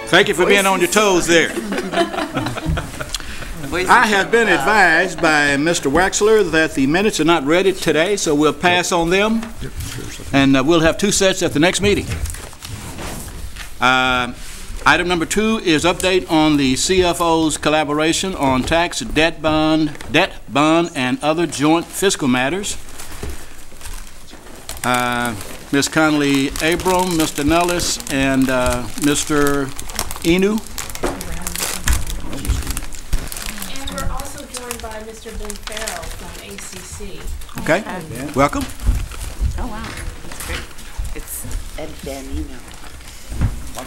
Thank you for being on your toes there. I have been advised by Mr. Waxler that the minutes are not ready today, so we'll pass on them, and we'll have 2 sets at the next meeting. Item number 2 is update on the CFO's collaboration on tax, debt bond, and other joint fiscal matters. Ms. Connolly Abram, Mr. Nellis, and Mr. Inu. And we're also joined by Mr. Ben Farrell from ACC. Okay, welcome. Oh, wow. That's great. It's Ed Danino. Oh,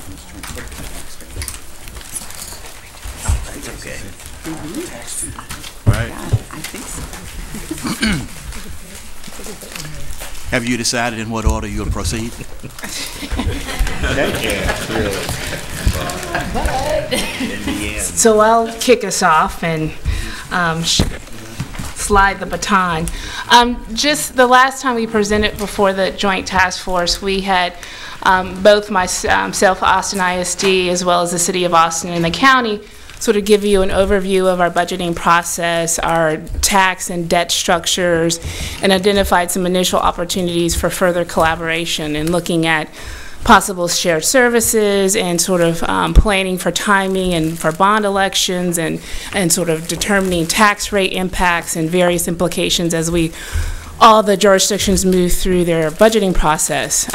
that's okay. Right. Yeah, I think so. Have you decided in what order you'll proceed? So I'll kick us off and slide the baton. Just the last time we presented before the Joint Task Force, we had both myself, Austin ISD, as well as the City of Austin and the county, sort of give you an overview of our budgeting process, our tax and debt structures, and identified some initial opportunities for further collaboration and looking at possible shared services and sort of planning for timing and for bond elections and sort of determining tax rate impacts and various implications as all the jurisdictions move through their budgeting process.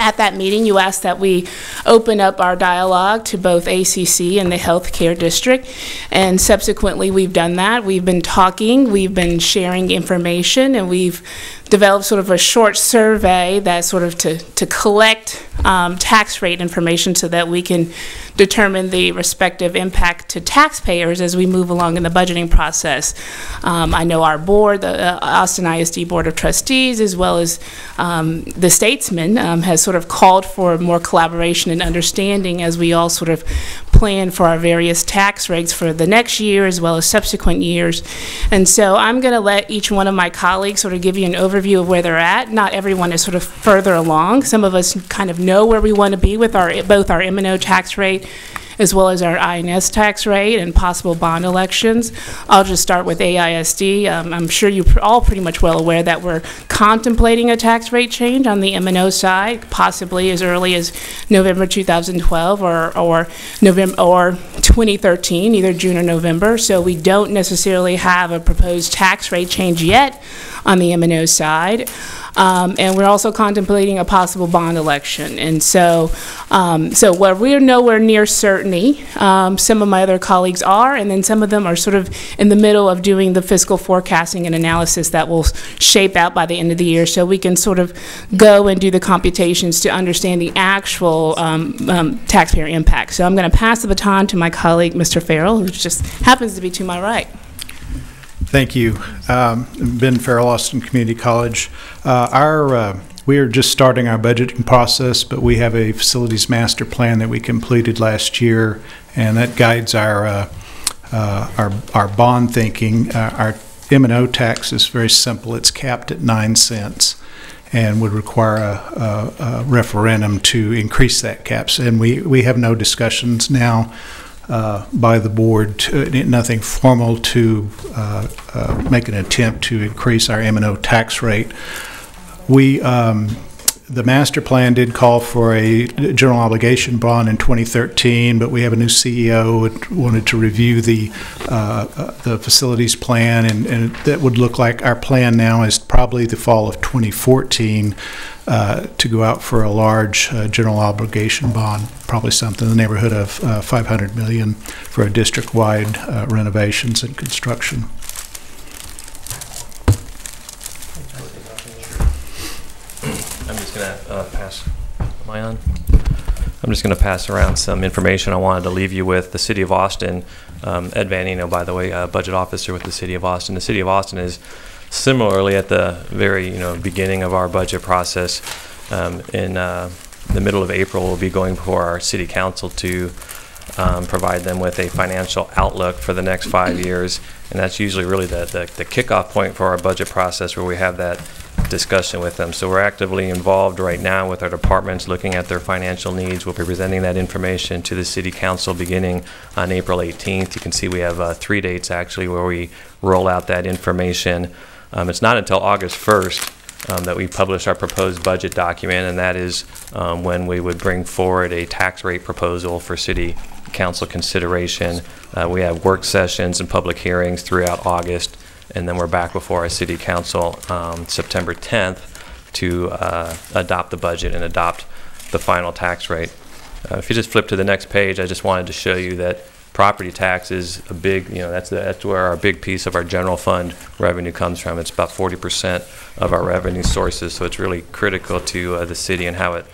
At that meeting, you asked that we open up our dialogue to both ACC and the healthcare district, and subsequently we've done that. We've been talking, we've been sharing information, and we've developed sort of a short survey that sort of to collect tax rate information so that we can determine the respective impact to taxpayers as we move along in the budgeting process. I know our board, the Austin ISD Board of Trustees, as well as the statesman, has sort of called for more collaboration and understanding as we all sort of plan for our various tax rates for the next year as well as subsequent years. And so I'm going to let each one of my colleagues sort of give you an overview of where they're at. Not everyone is sort of further along. Some of us kind of know where we want to be with both our M&O tax rate as well as our INS tax rate and possible bond elections. I'll just start with AISD. I'm sure you're all pretty much well aware that we're contemplating a tax rate change on the M&O side, possibly as early as November 2012 or November or 2013, either June or November. So we don't necessarily have a proposed tax rate change yet on the M&O side. And we're also contemplating a possible bond election. And so, where we're nowhere near certainty, some of my other colleagues are, and then some of them are sort of in the middle of doing the fiscal forecasting and analysis that will shape out by the end of the year, so we can sort of go and do the computations to understand the actual taxpayer impact. So I'm going to pass the baton to my colleague, Mr. Farrell, who just happens to be to my right. Thank you. Ben Farrell, Austin Community College. We are just starting our budgeting process, but we have a facilities master plan that we completed last year, and that guides our bond thinking. Our M&O tax is very simple. It's capped at 9 cents and would require a referendum to increase that caps. And we have no discussions now by the board, nothing formal to make an attempt to increase our M&O tax rate. The master plan did call for a general obligation bond in 2013, but we have a new CEO and wanted to review the facilities plan, and that would look like our plan now is probably the fall of 2014 to go out for a large general obligation bond, probably something in the neighborhood of $500 million for a district-wide renovations and construction. I'm just going to pass. Am I on? I'm just going to pass around some information I wanted to leave you with. The City of Austin, Ed Vanino, by the way, budget officer with the City of Austin. The City of Austin is similarly at the very beginning of our budget process. In the middle of April, we'll be going before our City Council to provide them with a financial outlook for the next 5 years, and that's usually really the kickoff point for our budget process, where we have that discussion with them. So we're actively involved right now with our departments looking at their financial needs. We'll be presenting that information to the City Council beginning on April 18th. You can see we have 3 dates actually where we roll out that information. It's not until August 1st that we publish our proposed budget document, and that is when we would bring forward a tax rate proposal for City Council consideration. We have work sessions and public hearings throughout August, and then we're back before our City Council September 10th to adopt the budget and adopt the final tax rate. If you just flip to the next page, I just wanted to show you that property tax is a big, that's where our big piece of our general fund revenue comes from. It's about 40% of our revenue sources, so it's really critical to the city and how it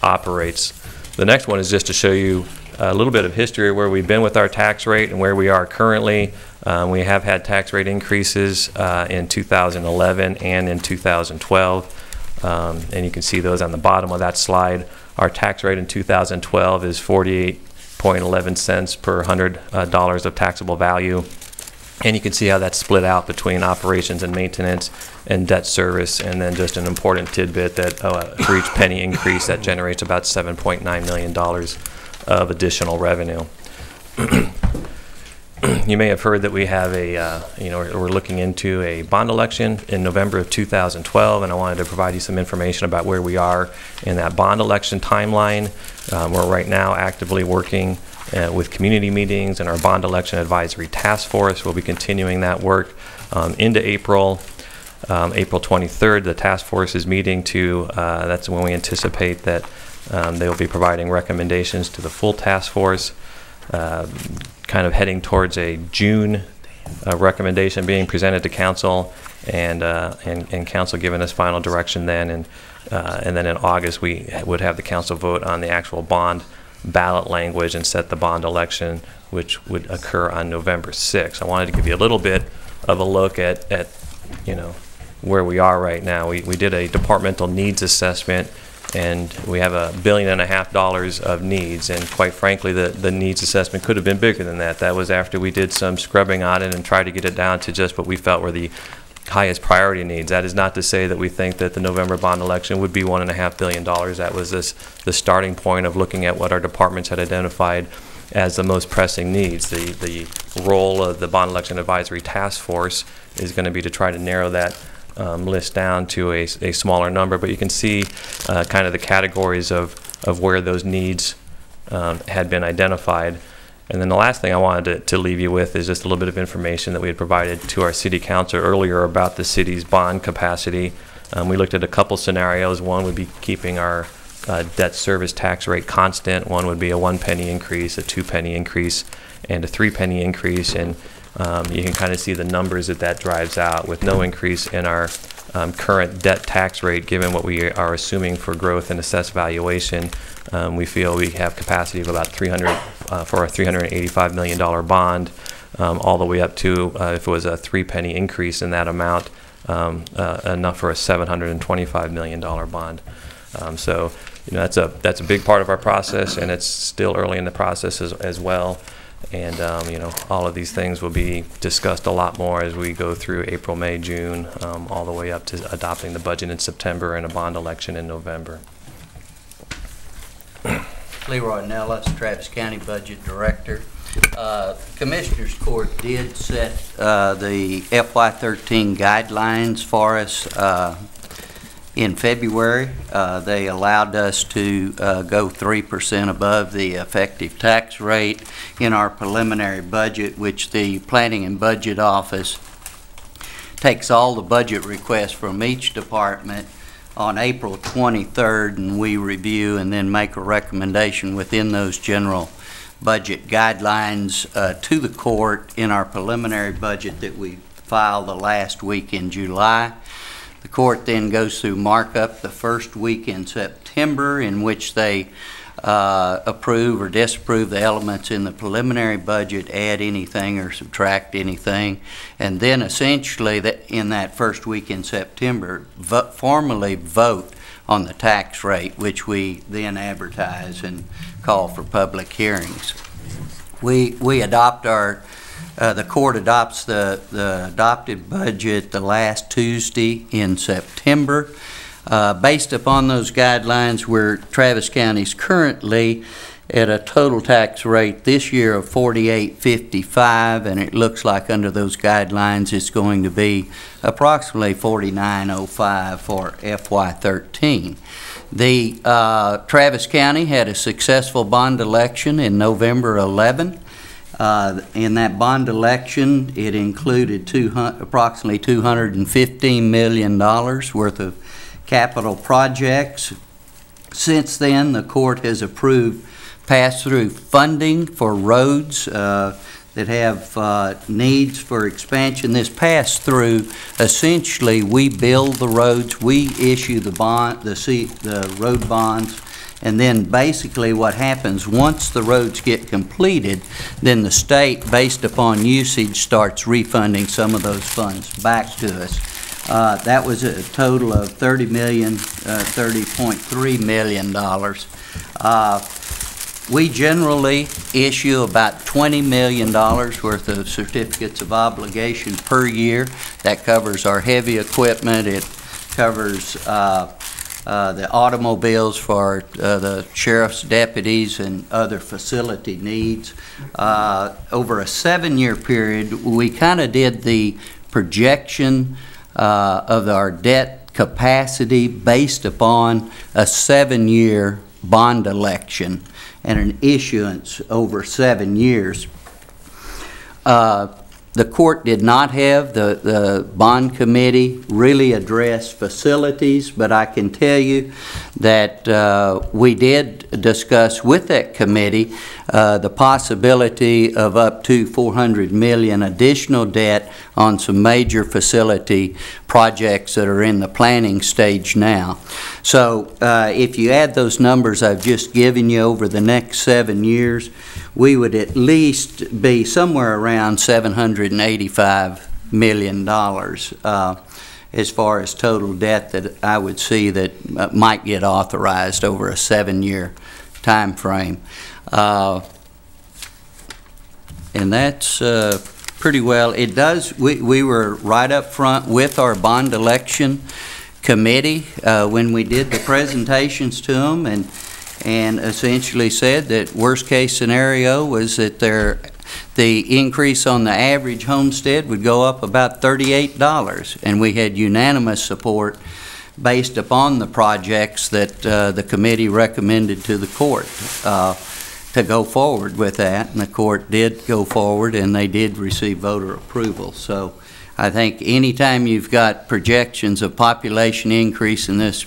operates. The next one is just to show you a little bit of history of where we've been with our tax rate and where we are currently. We have had tax rate increases in 2011 and in 2012, and you can see those on the bottom of that slide. Our tax rate in 2012 is 48.11 cents per $100 of taxable value. And you can see how that's split out between operations and maintenance and debt service, and then just an important tidbit that for each penny increase, that generates about $7.9 million of additional revenue. You may have heard that we have a, we're looking into a bond election in November of 2012, and I wanted to provide you some information about where we are in that bond election timeline. We're right now actively working with community meetings and our bond election advisory task force. We'll be continuing that work into April. April 23rd, the task force is meeting to, that's when we anticipate that they will be providing recommendations to the full task force, kind of heading towards a June recommendation being presented to council, and council giving us final direction then, and then in August we would have the council vote on the actual bond ballot language and set the bond election, which would occur on November 6th. I wanted to give you a little bit of a look at where we are right now. We did a departmental needs assessment, and we have $1.5 billion of needs, and quite frankly the needs assessment could have been bigger than that. That was after we did some scrubbing on it and tried to get it down to just what we felt were the highest priority needs. That is not to say that we think that the November bond election would be $1.5 billion. That was the starting point of looking at what our departments had identified as the most pressing needs. The role of the bond election advisory task force is going to be to try to narrow that list down to a smaller number, but you can see kind of the categories of where those needs had been identified. And then the last thing I wanted to leave you with is just a little bit of information that we had provided to our city council earlier about the city's bond capacity. We looked at a couple scenarios. One would be keeping our debt service tax rate constant. One would be a 1 penny increase, a 2 penny increase, and a 3 penny increase. And you can kind of see the numbers that drives out with no increase in our current debt tax rate. Given what we are assuming for growth and assessed valuation, we feel we have capacity of about for a $385 million bond, all the way up to, if it was a 3 penny increase in that amount, enough for a $725 million bond. So that's a big part of our process, and it's still early in the process as well. And all of these things will be discussed a lot more as we go through April, May, June, all the way up to adopting the budget in September and a bond election in November. Leroy Nellis, Travis County Budget Director. Commissioners Court did set the FY13 guidelines for us in February. They allowed us to go 3% above the effective tax rate in our preliminary budget, which the Planning and Budget Office takes all the budget requests from each department on April 23rd, and we review and then make a recommendation within those general budget guidelines to the court in our preliminary budget that we filed the last week in July. The court then goes through markup the first week in September, in which they approve or disapprove the elements in the preliminary budget, add anything or subtract anything, and then essentially in that first week in September formally vote on the tax rate, which we then advertise and call for public hearings. We adopt our the court adopts the adopted budget the last Tuesday in September. Based upon those guidelines, where Travis County is currently at a total tax rate this year of $48.55, and it looks like under those guidelines it's going to be approximately $49.05 for FY13. The Travis County had a successful bond election in November 11. In that bond election, it included approximately $215 million worth of capital projects. Since then, the court has approved pass-through funding for roads that have needs for expansion. This pass-through, essentially, we build the roads, we issue the bond, the road bonds, and then basically what happens once the roads get completed, then the state, based upon usage, starts refunding some of those funds back to us. That was a total of $30.3 million. We generally issue about $20 million worth of certificates of obligation per year. That covers our heavy equipment. It covers the automobiles for the sheriff's deputies and other facility needs. Over a 7-year period, we kind of did the projection of our debt capacity based upon a 7-year bond election and an issuance over 7 years. The court did not have the bond committee really address facilities, but I can tell you that we did discuss with that committee the possibility of up to $400 million additional debt on some major facility projects that are in the planning stage now. So if you add those numbers I've just given you over the next 7 years, we would at least be somewhere around $785 million as far as total debt that I would see that might get authorized over a 7-year time frame. And that's pretty well. It does, we were right up front with our bond election committee when we did the presentations to them, and essentially said that worst case scenario was that the increase on the average homestead would go up about $38, and we had unanimous support based upon the projects that the committee recommended to the court to go forward with that, and the court did go forward and they did receive voter approval. So I think anytime you've got projections of population increase in this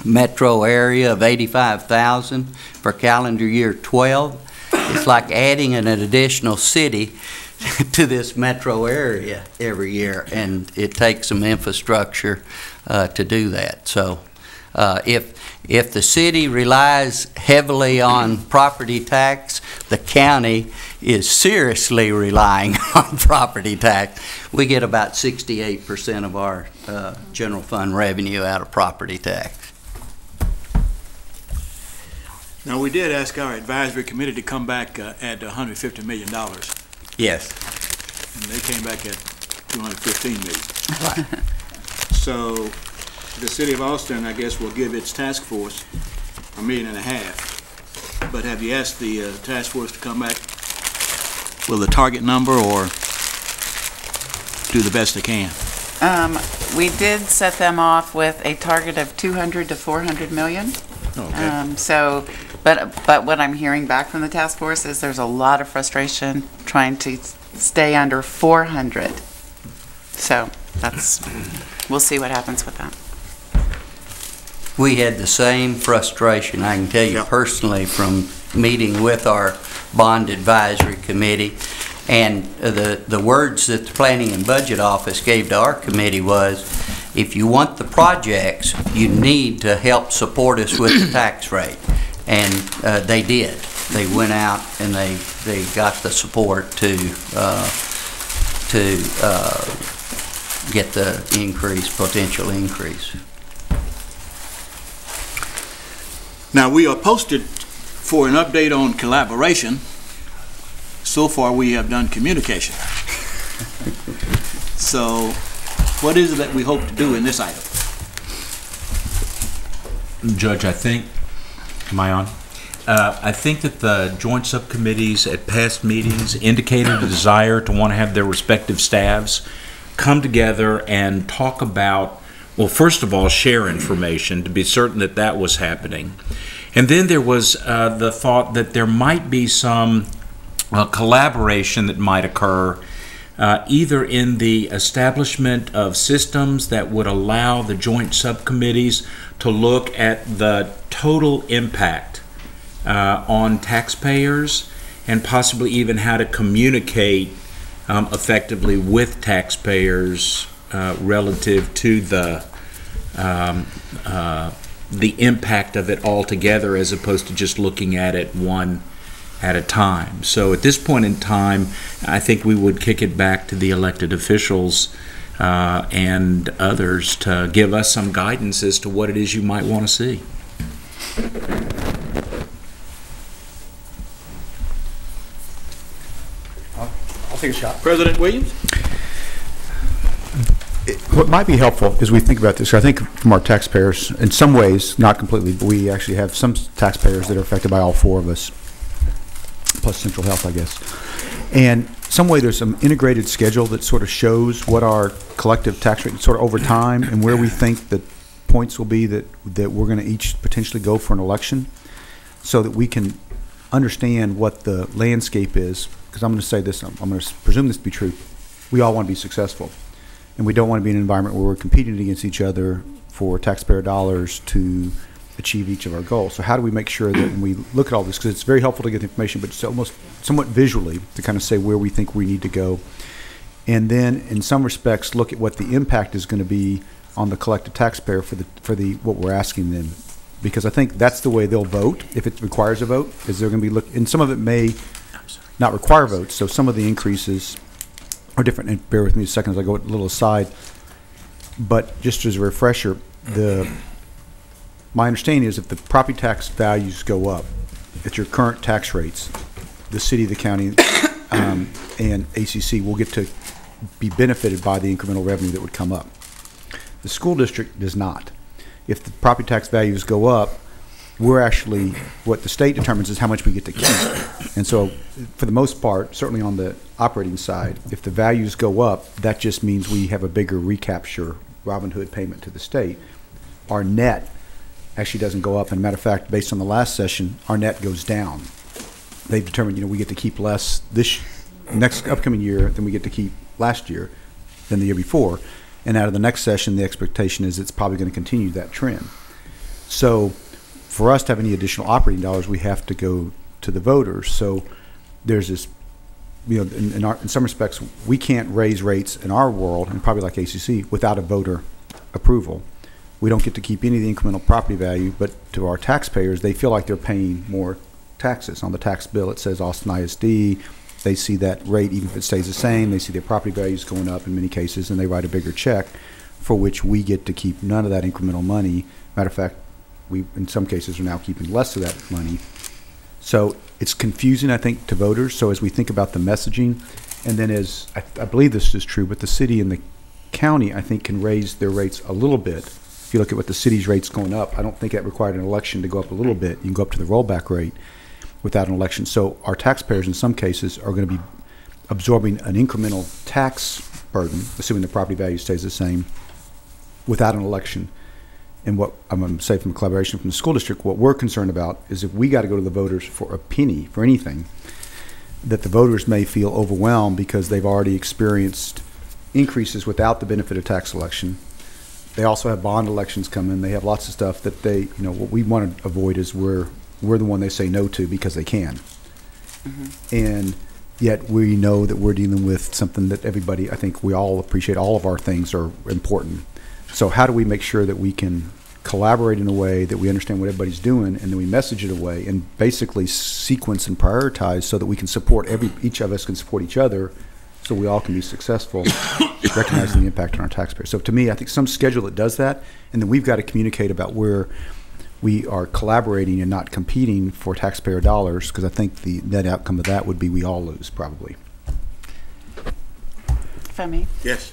metro area of 85,000 for calendar year 12, it's like adding an additional city to this metro area every year, and it takes some infrastructure to do that. So if the city relies heavily on property tax, the county is seriously relying on property tax. We get about 68% of our general fund revenue out of property tax. Now, we did ask our advisory committee to come back at $150 million. Yes. And they came back at $215 million. Right. So the city of Austin, I guess, will give its task force $1.5 million. But have you asked the task force to come back with a target number, or do the best they can? We did set them off with a target of 200 to 400 million. Okay. But what I'm hearing back from the task force is there's a lot of frustration trying to stay under 400. So we'll see what happens with that. We had the same frustration, I can tell you personally, from meeting with our bond advisory committee. And the words that the Planning and Budget Office gave to our committee was, if you want the projects, you need to help support us with the tax rate. And they did. They went out and they got the support to get the increase, potential increase. Now, we are posted for an update on collaboration. so far we have done communication. So what is it that we hope to do in this item? Judge, I think, am I on? I think that the joint subcommittees at past meetings indicated a desire to want to have their respective staffs come together and talk about, well, first of all, share information to be certain that that was happening. And then there was the thought that there might be some collaboration that might occur either in the establishment of systems that would allow the joint subcommittees to look at the total impact on taxpayers and possibly even how to communicate effectively with taxpayers relative to the impact of it altogether, as opposed to just looking at it one at a time. So at this point in time, I think we would kick it back to the elected officials and others to give us some guidance as to what it is you might want to see. I'll take a shot. President Williams? What might be helpful as we think about this, I think from our taxpayers, in some ways, not completely, but we actually have some taxpayers that are affected by all four of us, plus Central Health, I guess. And some way there's some integrated schedule that sort of shows what our collective tax rate sort of over time and where we think that points will be that we're going to each potentially go for an election, so that we can understand what the landscape is. Because I'm going to say this, I'm going to presume this to be true. We all want to be successful. And we don't want to be in an environment where we're competing against each other for taxpayer dollars to achieve each of our goals. So how do we make sure that when we look at all this, because it's very helpful to get the information, but it's almost somewhat visually to kind of say where we think we need to go. And then in some respects, look at what the impact is going to be on the collective taxpayer for the what we're asking them. Because I think that's the way they'll vote, if it requires a vote, is they're going to be and some of it may not require votes. So some of the increases are different, and bear with me a second as I go a little aside. But just as a refresher, my understanding is if the property tax values go up at your current tax rates, the city, the county, and ACC will get to be benefited by the incremental revenue that would come up. The school district does not. If the property tax values go up, we're actually, what the state determines is how much we get to keep. And so for the most part, certainly on the operating side, if the values go up, that just means we have a bigger recapture Robin Hood payment to the state. Our net actually doesn't go up. And matter of fact, based on the last session, our net goes down. They've determined, we get to keep less this next upcoming year than we get to keep last year than the year before. And out of the next session, the expectation is it's probably going to continue that trend. So for us to have any additional operating dollars, we have to go to the voters. So there's this, in some respects, we can't raise rates in our world, and probably like ACC, without a voter approval. We don't get to keep any of the incremental property value, but to our taxpayers, they feel like they're paying more taxes. On the tax bill, it says Austin ISD. They see that rate, even if it stays the same, they see their property values going up in many cases, and they write a bigger check for which we get to keep none of that incremental money. Matter of fact, we, in some cases, are now keeping less of that money. So it's confusing, I think, to voters. So as we think about the messaging, and then as I believe this is true, but the city and the county, I think, can raise their rates a little bit. If you look at what the city's rates going up, I don't think that required an election to go up a little bit. You can go up to the rollback rate without an election. So our taxpayers, in some cases, are going to be absorbing an incremental tax burden, assuming the property value stays the same, without an election. And what I'm going to say from a collaboration from the school district, what we're concerned about is if we got to go to the voters for a penny for anything, that the voters may feel overwhelmed because they've already experienced increases without the benefit of tax election. They also have bond elections coming. They have lots of stuff that they, what we want to avoid is we're the one they say no to because they can. Mm-hmm. And yet we know that we're dealing with something that everybody, I think we all appreciate. All of our things are important. So how do we make sure that we can collaborate in a way that we understand what everybody's doing, and then we message it away and basically sequence and prioritize so that we can support each of us can support each other, so we all can be successful, recognizing the impact on our taxpayers. So to me, I think some schedule that does that, and then we've got to communicate about where we are collaborating and not competing for taxpayer dollars, because I think the net outcome of that would be we all lose, probably. If I may? Yes.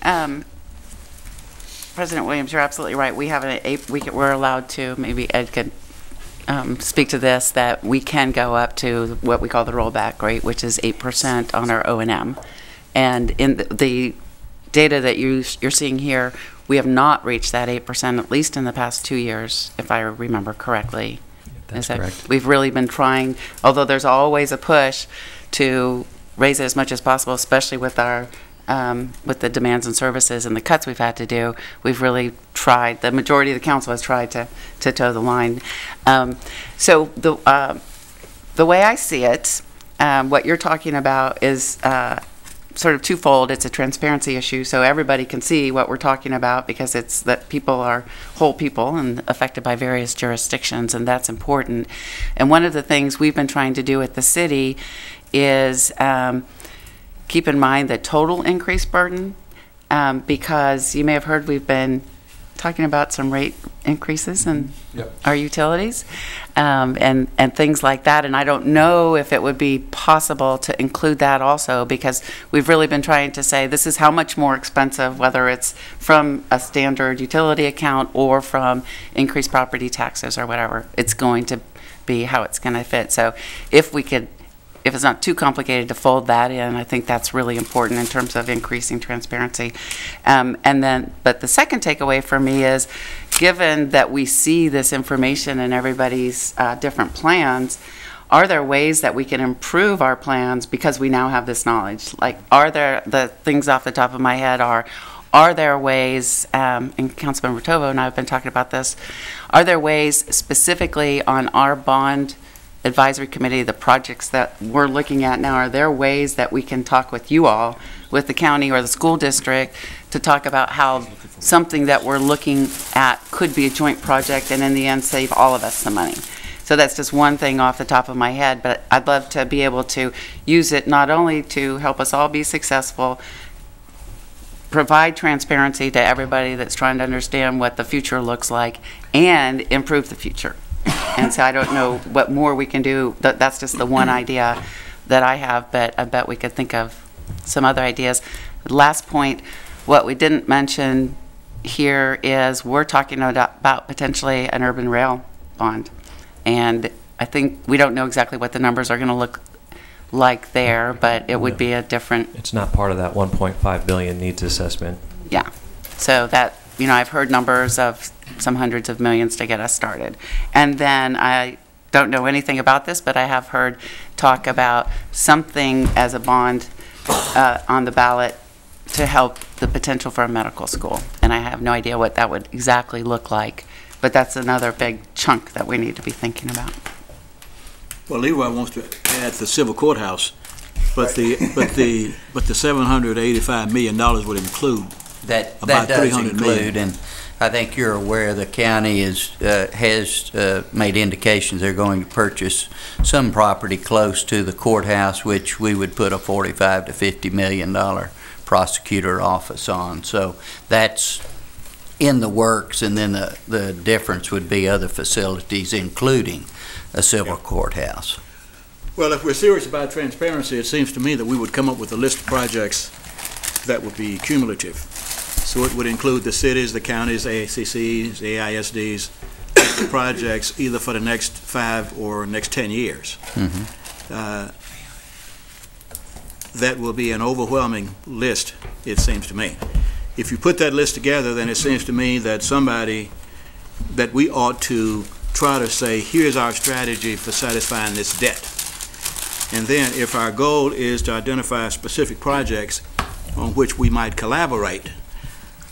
President Williams, you're absolutely right. We have we're allowed to, maybe Ed could speak to this, that we can go up to what we call the rollback rate, which is 8% on our O&M. And in the data that you're seeing here, we have not reached that 8%, at least in the past 2 years, if I remember correctly. That's correct. We've really been trying, although there's always a push to raise it as much as possible, especially with our with the demands and services and the cuts we've had to do. We've really tried, the majority of the council has tried to toe the line. So the way I see it, what you're talking about is sort of twofold. It's a transparency issue, so everybody can see what we're talking about, because it's that people are whole people and affected by various jurisdictions, and that's important. And one of the things we've been trying to do at the city is keep in mind the total increase burden, because you may have heard we've been talking about some rate increases in our utilities, and things like that. And I don't know if it would be possible to include that also, because we've really been trying to say this is how much more expensive, whether it's from a standard utility account or from increased property taxes or whatever. It's going to be how it's going to fit. So if we could, if it's not too complicated to fold that in, I think that's really important in terms of increasing transparency. But the second takeaway for me is, given that we see this information in everybody's different plans, are there ways that we can improve our plans because we now have this knowledge? Like, are there, the things off the top of my head are there ways, and Councilmember Tovo and I have been talking about this, are there ways specifically on our bond advisory committee, the projects that we're looking at now, are there ways that we can talk with you all, with the county or the school district, to talk about how something that we're looking at could be a joint project and in the end save all of us some money? So that's just one thing off the top of my head, but I'd love to be able to use it not only to help us all be successful, provide transparency to everybody that's trying to understand what the future looks like, and improve the future. And so I don't know what more we can do. That's just the one idea that I have, but I bet we could think of some other ideas. Last point, what we didn't mention here is we're talking about potentially an urban rail bond. And I think we don't know exactly what the numbers are going to look like there, but it would be a different... It's not part of that 1.5 billion needs assessment. Yeah. So that, you know, I've heard numbers of some hundreds of millions to get us started. And then I don't know anything about this, but I have heard talk about something as a bond on the ballot to help the potential for a medical school. And I have no idea what that would exactly look like, but that's another big chunk that we need to be thinking about. Well, Leroy wants to add the civil courthouse, but the $785 million would include That about does $300 include, million. and I think you're aware the county has made indications they're going to purchase some property close to the courthouse, which we would put a $45 to $50 million prosecutor office on. So that's in the works, and then the difference would be other facilities, including a civil courthouse. Well, if we're serious about transparency, it seems to me that we would come up with a list of projects that would be cumulative. So it would include the cities, the counties, ACCs, AISDs, projects either for the next 5 or next 10 years. Mm-hmm. That will be an overwhelming list, it seems to me. If you put that list together, then it seems to me that that we ought to try to say, here's our strategy for satisfying this debt. And then if our goal is to identify specific projects on which we might collaborate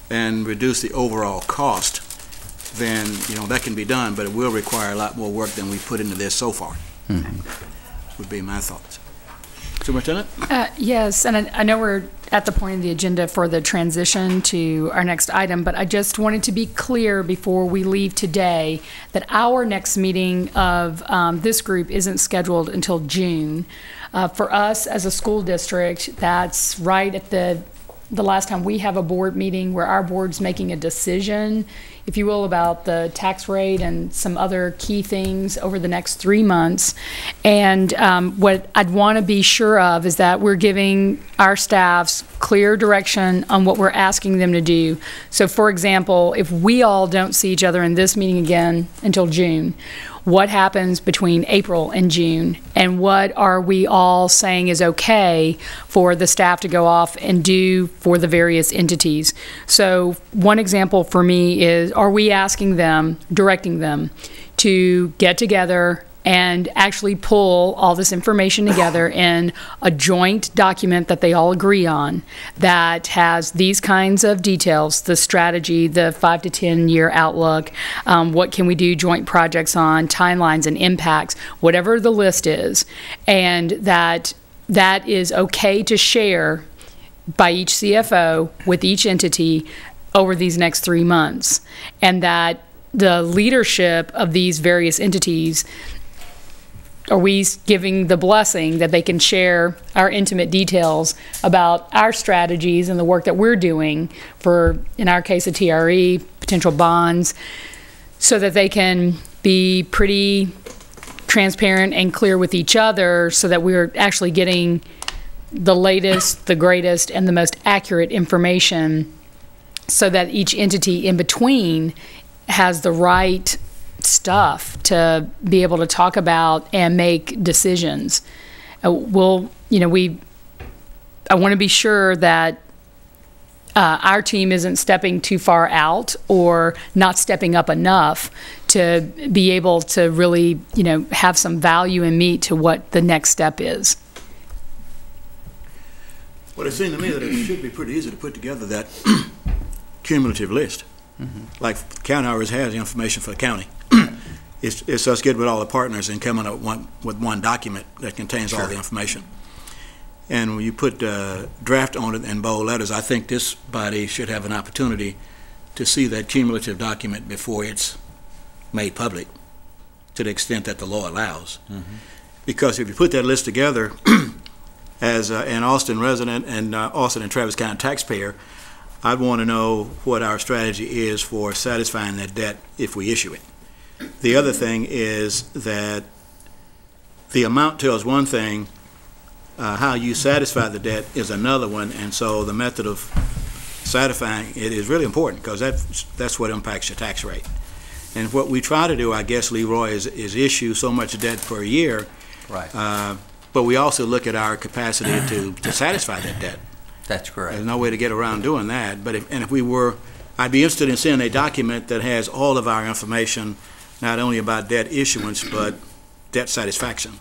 and reduce the overall cost, then, you know, that can be done, but it will require a lot more work than we put into this so far. Mm-hmm. Would be my thoughts. Superintendent? Yes, and I know we're at the point of the agenda for the transition to our next item, but I just wanted to be clear before we leave today that our next meeting of this group isn't scheduled until June. For us as a school district, that's right at the the last time we have a board meeting where our board's making a decision, if you will, about the tax rate and some other key things over the next 3 months. And what I'd want to be sure of is that we're giving our staffs clear direction on what we're asking them to do. So for example, if we all don't see each other in this meeting again until June, what happens between April and June, and what are we all saying is okay for the staff to go off and do for the various entities? So one example for me is, are we asking them, directing them to get together and actually pull all this information together in a joint document that they all agree on that has these kinds of details, the strategy, the 5 to 10 year outlook, what can we do joint projects on, timelines and impacts, whatever the list is, and that is okay to share by each CFO with each entity over these next 3 months, and that the leadership of these various entities, are we giving the blessing that they can share our intimate details about our strategies and the work that we're doing for, in our case, a TRE, potential bonds, so that they can be pretty transparent and clear with each other so that we're actually getting the latest, the greatest, and the most accurate information so that each entity in between has the right stuff to be able to talk about and make decisions. I want to be sure that our team isn't stepping too far out or not stepping up enough to be able to really, have some value and meat to what the next step is. Well, it seemed to me that it should be pretty easy to put together that cumulative list. Mm-hmm. Like the county always has the information for the county. It's us getting with all the partners and coming up with one document that contains all the information. And when you put draft on it in bold letters, I think this body should have an opportunity to see that cumulative document before it's made public, to the extent that the law allows. Mm-hmm. Because if you put that list together as an Austin resident and Austin and Travis County taxpayer, I'd want to know what our strategy is for satisfying that debt if we issue it. The other thing is that the amount tells one thing, how you satisfy the debt is another one, and so the method of satisfying it is really important because that's what impacts your tax rate. And what we try to do, I guess, Leroy, is issue so much debt per year, Right. But we also look at our capacity to satisfy that debt. That's correct. There's no way to get around doing that. But if we were, I'd be interested in seeing a document that has all of our information, not only about debt issuance, but debt satisfaction.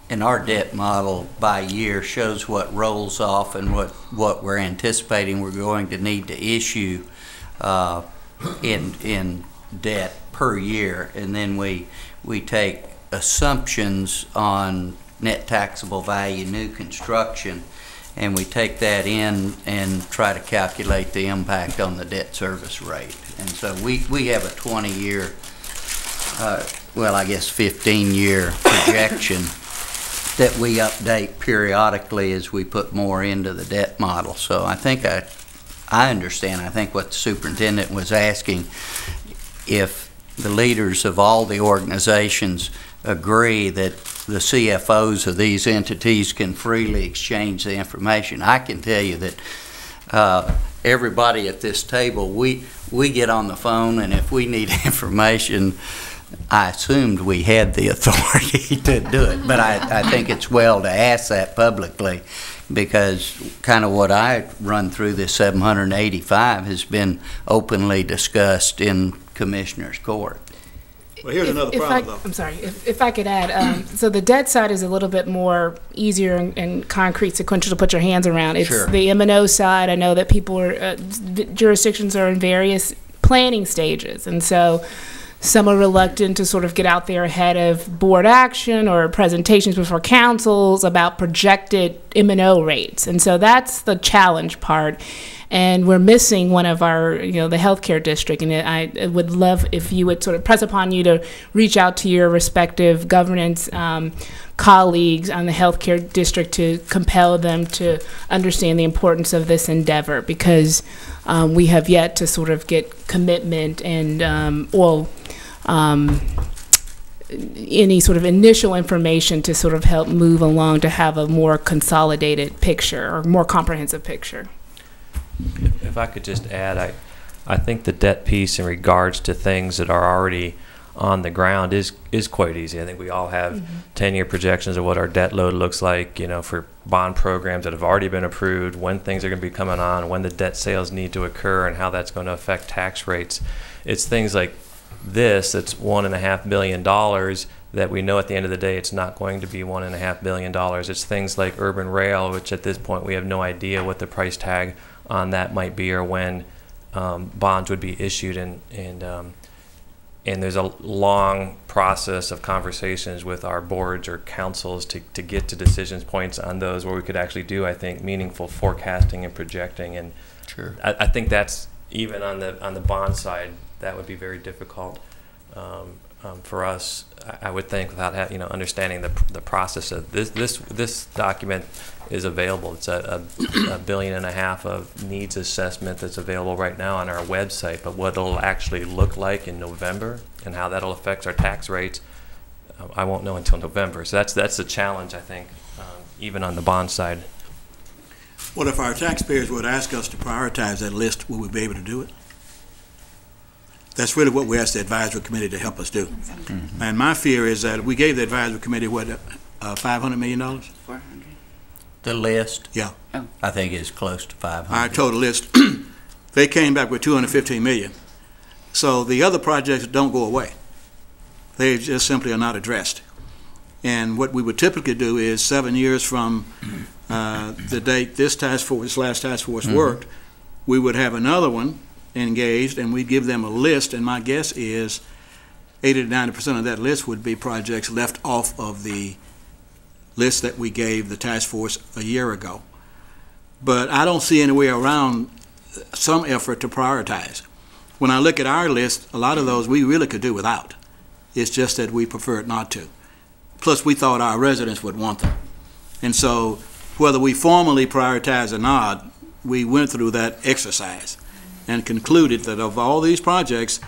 And our debt model by year shows what rolls off and what we're anticipating we're going to need to issue in debt per year. And then we take assumptions on net taxable value new construction, and we take that in and try to calculate the impact on the debt service rate. And so we have a 20-year, well, I guess 15-year projection that we update periodically as we put more into the debt model. So I think I understand. I think what the superintendent was asking, if the leaders of all the organizations agree that the CFOs of these entities can freely exchange the information. I can tell you that everybody at this table, we get on the phone, and if we need information, I assumed we had the authority to do it, but I think it's well to ask that publicly, because kind of what I run through this 785 has been openly discussed in Commissioner's Court. Well, here's another problem, though. I'm sorry, if I could add, so the debt side is a little bit more easier and concrete, sequential to put your hands around. It's Sure. The M&O side. I know that people are, jurisdictions are in various planning stages, and so some are reluctant to sort of get out there ahead of board action or presentations before councils about projected M&O rates. And so that's the challenge part. and we're missing one of our, the healthcare district. And I would love if you would sort of press upon you to reach out to your respective governance colleagues on the healthcare district to compel them to understand the importance of this endeavor, because we have yet to sort of get commitment and any sort of initial information to sort of help move along to have a more consolidated picture or more comprehensive picture. If I could just add, I think the debt piece in regards to things that are already on the ground is quite easy. I think we all have 10-year projections of what our debt load looks like, for bond programs that have already been approved, when things are going to be coming on, when the debt sales need to occur, and how that's going to affect tax rates. It's things like this that's $1.5 billion that we know at the end of the day it's not going to be $1.5 billion. It's things like urban rail, which at this point we have no idea what the price tag on that might be or when bonds would be issued, and there's a long process of conversations with our boards or councils to get to decision points on those where we could actually do, I think, meaningful forecasting and projecting. And Sure. I think that's even on the bond side, that would be very difficult for us. I would think, without understanding the process of this document is available. It's a $1.5 billion of needs assessment that's available right now on our website. But what it'll actually look like in November and how that'll affect our tax rates, I won't know until November. So that's a challenge, I think, even on the bond side. What if our taxpayers would ask us to prioritize that list? Will we be able to do it? That's really what we asked the advisory committee to help us do. Mm-hmm. And my fear is that we gave the advisory committee, $500 million? 400. The list? Yeah. Oh. I think it's close to 500. Our total list, they came back with $215 million. So the other projects don't go away. They just simply are not addressed. And what we would typically do is 7 years from the date this last task force worked, we would have another one engaged, and we'd give them a list, and my guess is 80 to 90% of that list would be projects left off of the list that we gave the task force a year ago. But I don't see any way around some effort to prioritize. When I look at our list, a lot of those we really could do without. It's just that we preferred not to. Plus, we thought our residents would want them. And so, whether we formally prioritize or not, we went through that exercise and concluded that of all these projects,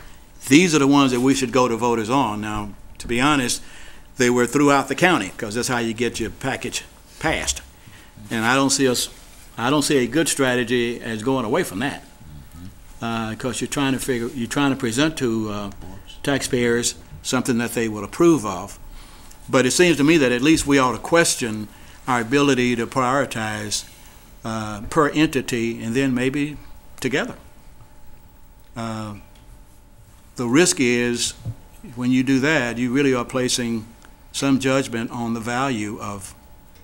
these are the ones that we should go to voters on. Now, to be honest, they were throughout the county, because that's how you get your package passed. And I don't see a good strategy as going away from that, because you're trying to present to taxpayers something that they will approve of. But it seems to me that at least we ought to question our ability to prioritize per entity, and then maybe together. The risk is, when you do that, you really are placing some judgment on the value of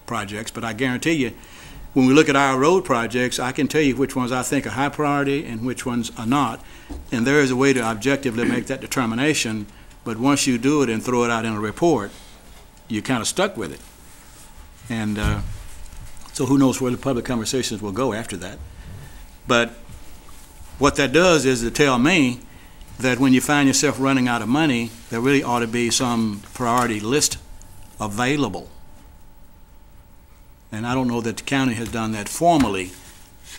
projects. But I guarantee you, when we look at our road projects, I can tell you which ones I think are high priority and which ones are not. And there is a way to objectively make that determination. But once you do it and throw it out in a report, you're kind of stuck with it. And so who knows where the public conversations will go after that. But what that does is to tell me that when you find yourself running out of money, there really ought to be some priority list available. And I don't know that the county has done that formally,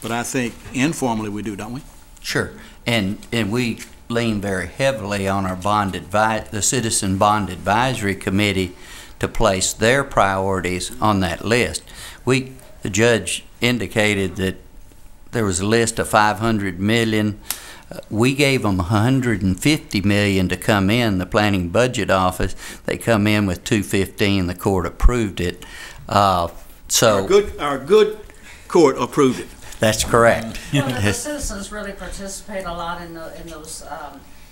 but I think informally we do, don't we? Sure. And we lean very heavily on our the Citizen Bond Advisory Committee to place their priorities on that list. The judge indicated that there was a list of $500 million. We gave them $150 million to come in, the Planning Budget Office. They come in with $215. The court approved it. So our good court approved it. That's correct. Well, the citizens really participate a lot in those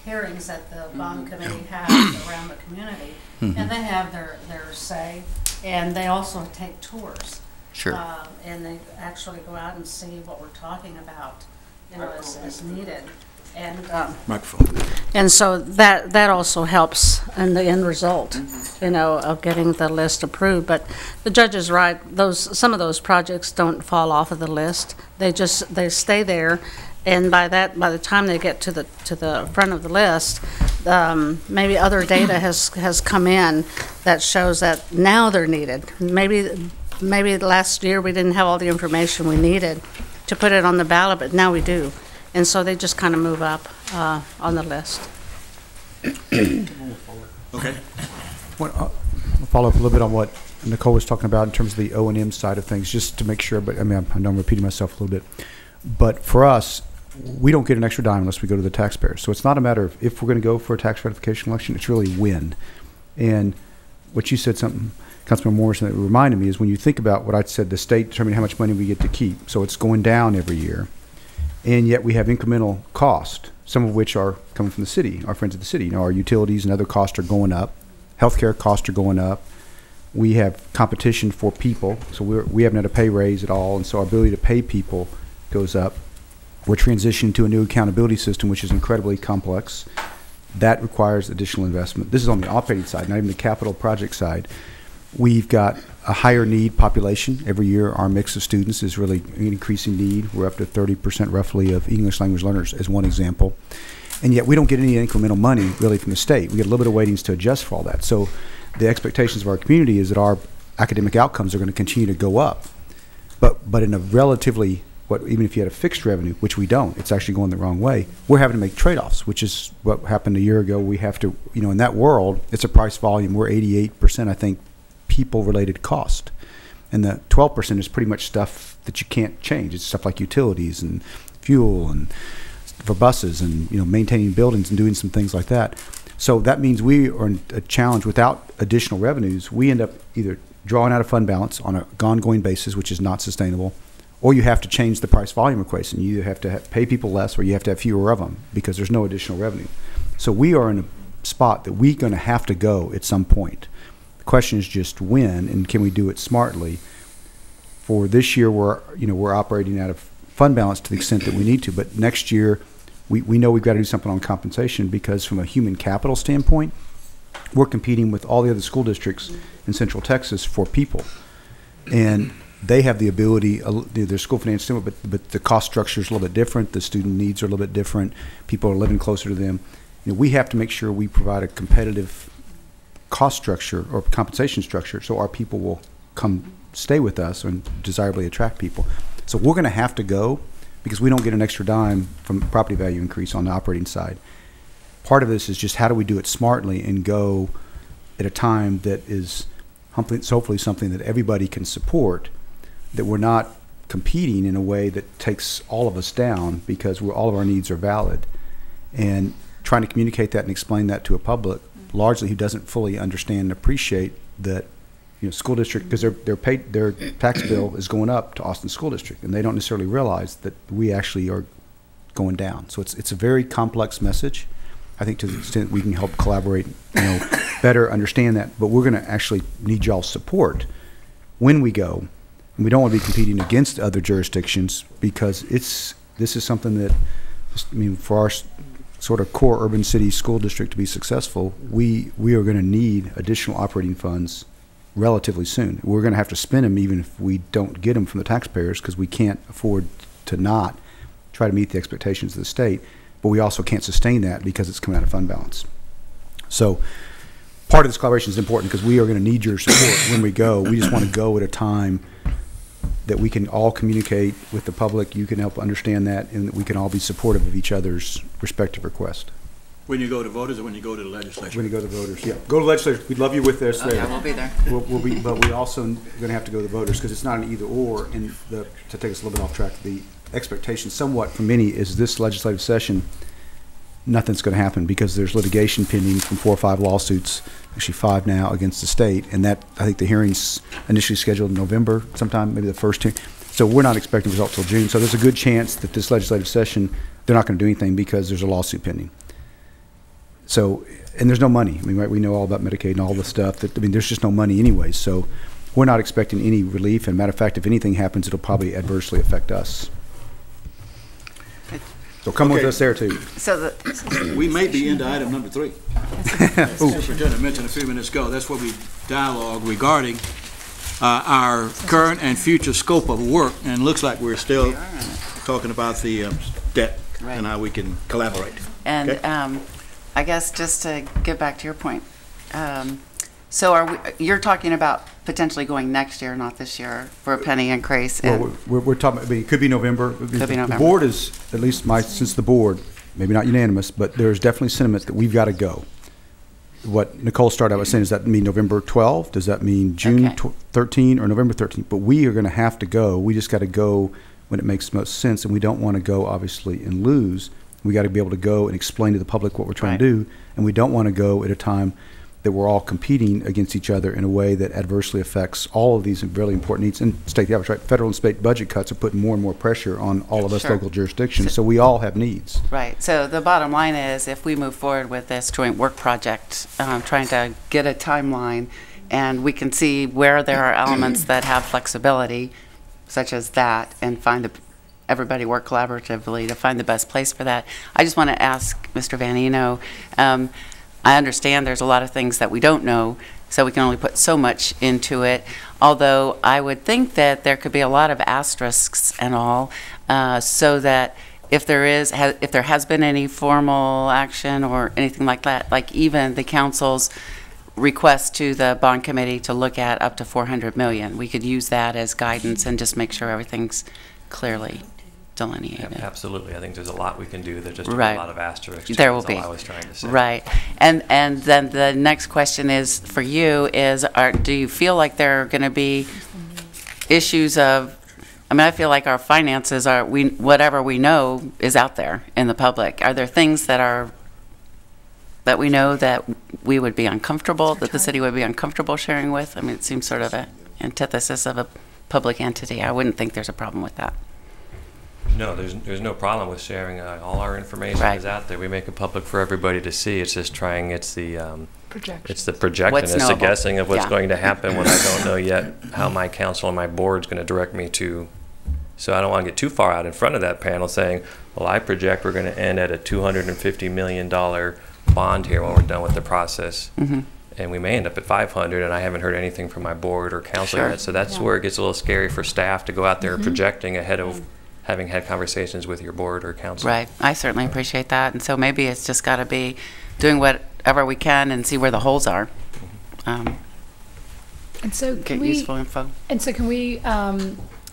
hearings that the bond committee has around the community, and they have their say, and they also take tours. Sure. And they actually go out and see what we're talking about, as needed. And, Microphone. and so that also helps in the end result, you know, of getting the list approved. But the judge is right, some of those projects don't fall off of the list. They stay there, and by the time they get to the front of the list, maybe other data has come in that shows that now they're needed. Maybe last year we didn't have all the information we needed to put it on the ballot, but now we do. And so they just kind of move up on the list. Okay. I'll follow up a little bit on what Nicole was talking about in terms of the O&M side of things, just to make sure, but I mean, I know I'm repeating myself a little bit. But for us, we don't get an extra dime unless we go to the taxpayers. So it's not a matter of if we're going to go for a tax ratification election, it's really when. And what you said, something, Councilman Morrison, that reminded me is when you think about what I said, the state determining how much money we get to keep. So it's going down every year. And yet we have incremental cost, some of which are coming from the city, our friends at the city. You know, our utilities and other costs are going up. Healthcare costs are going up. We have competition for people, so we haven't had a pay raise at all, and so our ability to pay people goes up. We're transitioning to a new accountability system, which is incredibly complex. That requires additional investment. This is on the operating side, not even the capital project side. We've got a higher need population. Every year, our mix of students is really an increasing need. We're up to 30% roughly of English language learners, as one example. And yet, we don't get any incremental money, really, from the state. We get a little bit of weightings to adjust for all that. So the expectations of our community is that our academic outcomes are going to continue to go up. But in a relatively, even if you had a fixed revenue, which we don't, it's actually going the wrong way, we're having to make trade-offs, which is what happened a year ago. We have to, you know, in that world, it's a price volume. We're 88%, I think, people-related cost. And the 12% is pretty much stuff that you can't change. It's stuff like utilities and fuel and for buses and, you know, maintaining buildings and doing some things like that. So that means we are in a challenge without additional revenues. We end up either drawing out of fund balance on an ongoing basis, which is not sustainable, or you have to change the price volume equation. You either have to pay people less or you have to have fewer of them because there's no additional revenue. So we are in a spot that we're going to have to go at some point. The question is just when, and can we do it smartly? For this year, we're operating out of fund balance to the extent that we need to, but next year we know we've got to do something on compensation because from a human capital standpoint, we're competing with all the other school districts in Central Texas for people. And they have the ability, their school finance similar, but the cost structure is a little bit different. The student needs are a little bit different. People are living closer to them. You know, we have to make sure we provide a competitive cost structure or compensation structure so our people will come stay with us and desirably attract people. So we're going to have to go because we don't get an extra dime from property value increase on the operating side. Part of this is just how do we do it smartly and go at a time that is hopefully something that everybody can support, that we're not competing in a way that takes all of us down because all of our needs are valid. And trying to communicate that and explain that to a public largely who doesn't fully understand and appreciate that, you know, school district, because their tax bill is going up to Austin School District, and they don't necessarily realize that we actually are going down. So it's a very complex message. I think to the extent we can help collaborate, you know, better understand that. But we're going to actually need y'all's support when we go. And we don't want to be competing against other jurisdictions because this is something that, I mean, for our sort of core urban city school district to be successful, we are going to need additional operating funds relatively soon. We're going to have to spend them even if we don't get them from the taxpayers because we can't afford to not try to meet the expectations of the state, but we also can't sustain that because it's coming out of fund balance. So part of this collaboration is important because we are going to need your support when we go. We just want to go at a time that we can all communicate with the public, you can help understand that, and that we can all be supportive of each other's respective request. When you go to voters or when you go to the legislature? When you go to voters, yeah. Go to legislature. We'd love you with us there. Yeah, we'll be there. We'll be, but we also going to have to go to the voters because it's not an either or. And to take us a little bit off track, the expectation somewhat for many is this legislative session, nothing's going to happen because there's litigation pending from 4 or 5 lawsuits, actually 5 now, against the state. And that, I think the hearing's initially scheduled in November sometime, maybe the first hearing. So we're not expecting results till June. So there's a good chance that this legislative session, they're not going to do anything because there's a lawsuit pending. So, and there's no money. I mean, right, we know all about Medicaid and all the stuff. I mean, there's just no money anyway. So we're not expecting any relief. And matter of fact, if anything happens, it'll probably adversely affect us. So come with Okay. us there too. So the, We may be into item number 3. Superintendent mentioned a few minutes ago, that's where we dialogue regarding our current and future scope of work, and looks like we're still talking about the debt Right. and how we can collaborate. and Okay. I guess just to get back to your point, so you're talking about potentially going next year, not this year, for a penny increase? Well, we're talking, I mean, it could be November. Could be The November. board is, at least since the board, maybe not unanimous, but there's definitely sentiment that we've got to go. What Nicole started out with saying, does that mean November 12? Does that mean June Okay. 13 or November 13? But we are going to have to go. We just got to go when it makes most sense, and we don't want to go, obviously, and lose. We got to be able to go and explain to the public what we're trying to do, and we don't want to go at a time that we're all competing against each other in a way that adversely affects all of these really important needs. And state the average, right? Federal and state budget cuts are putting more and more pressure on all of us Sure. local jurisdictions, so we all have needs. Right. So the bottom line is, if we move forward with this joint work project, trying to get a timeline, and we can see where there are elements that have flexibility, such as that, and everybody work collaboratively to find the best place for that. I just want to ask Mr. Vanino, I understand there's a lot of things that we don't know, so we can only put so much into it. Although I would think that there could be a lot of asterisks and all, so that if there has been any formal action or anything like that, like even the council's request to the bond committee to look at up to 400 million, we could use that as guidance and just make sure everything's clearly delineated. Absolutely. I think there's a lot we can do. There's just Right. a lot of asterisks. There will That's all be. I was trying to say. Right. And then the next question is for you is, do you feel like there are going to be issues of, I mean, I feel like our finances are, whatever we know is out there in the public. Are there things that we know that we would be uncomfortable, that the city would be uncomfortable sharing with? I mean, it seems sort of an antithesis of a public entity. I wouldn't think there's a problem with that. No, there's no problem with sharing. All our information Right. is out there. We make it public for everybody to see. It's just it's the projecting, What's it's the knowable. guessing of what's Yeah. going to happen when I don't know yet how my council and my board's going to direct me to. So I don't want to get too far out in front of that panel saying, well, I project we're going to end at a $250 million bond here when we're done with the process. Mm-hmm. And we may end up at 500, and I haven't heard anything from my board or council Sure. yet. So that's where it gets a little scary for staff to go out there projecting ahead of having had conversations with your board or council. Right. I certainly appreciate that. And so maybe it's just got to be doing whatever we can and see where the holes are. And so Get useful info. can we,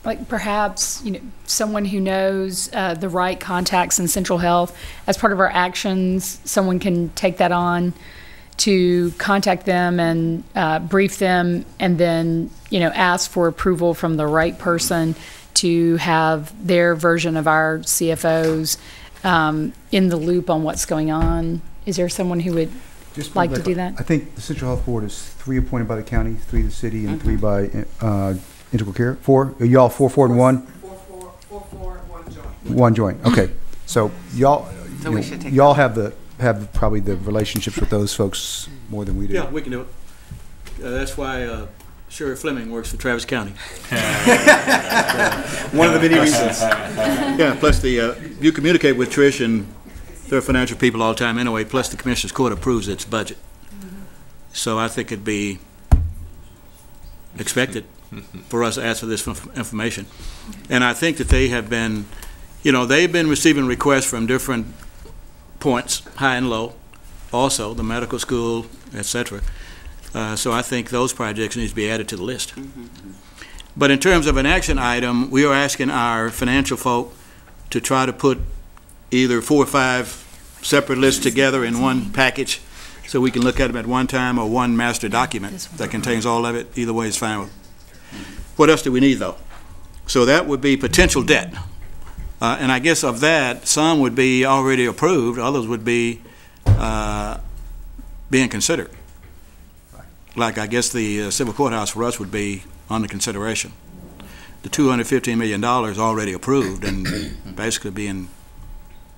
like perhaps, someone who knows the right contacts in Central Health, as part of our actions, someone can take that on to contact them and brief them, and then, ask for approval from the right person to have their version of our CFOs in the loop on what's going on. Is there someone who would Just like to do that? I think the Central Health Board is 3 appointed by the county, 3 the city, and 3 by Integral Care. 4? Are y'all 4, 4, and 1? 4, 1 joint. 1 joint. Okay. So y'all, So we should take y'all have probably the relationships with those folks more than we do. Yeah, we can do it. That's why Sheriff Fleming works for Travis County. One of the many reasons. Yeah, plus you communicate with Trish and their financial people all the time anyway, plus the Commissioners Court approves its budget. So I think it'd be expected for us to ask for this information. And I think that they have been, they've been receiving requests from different points, high and low, also the medical school, etc. So I think those projects need to be added to the list. But in terms of an action item, we are asking our financial folk to try to put either 4 or 5 separate lists together in one package so we can look at them at one time, or one master document that contains all of it. Either way is fine. What else do we need, though? So that would be potential debt. And I guess of that, some would be already approved, others would be being considered. Like, I guess the civil courthouse for us would be under consideration. The $215 million is already approved and basically being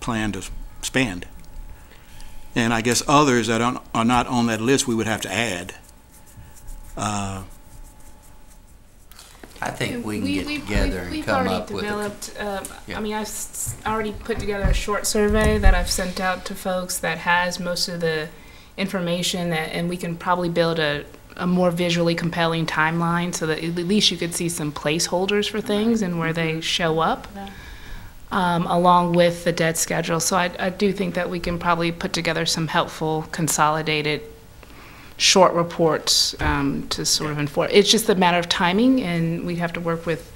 planned to spend. And I guess others that are not on that list we would have to add. I think we can get together and come up with I mean, I've already put together a short survey that I've sent out to folks that has most of the information, and we can probably build a more visually compelling timeline so that at least you could see some placeholders for things and where they show up, along with the debt schedule. So I do think that we can probably put together some helpful consolidated short reports to sort of inform. It's just a matter of timing, and we have to work with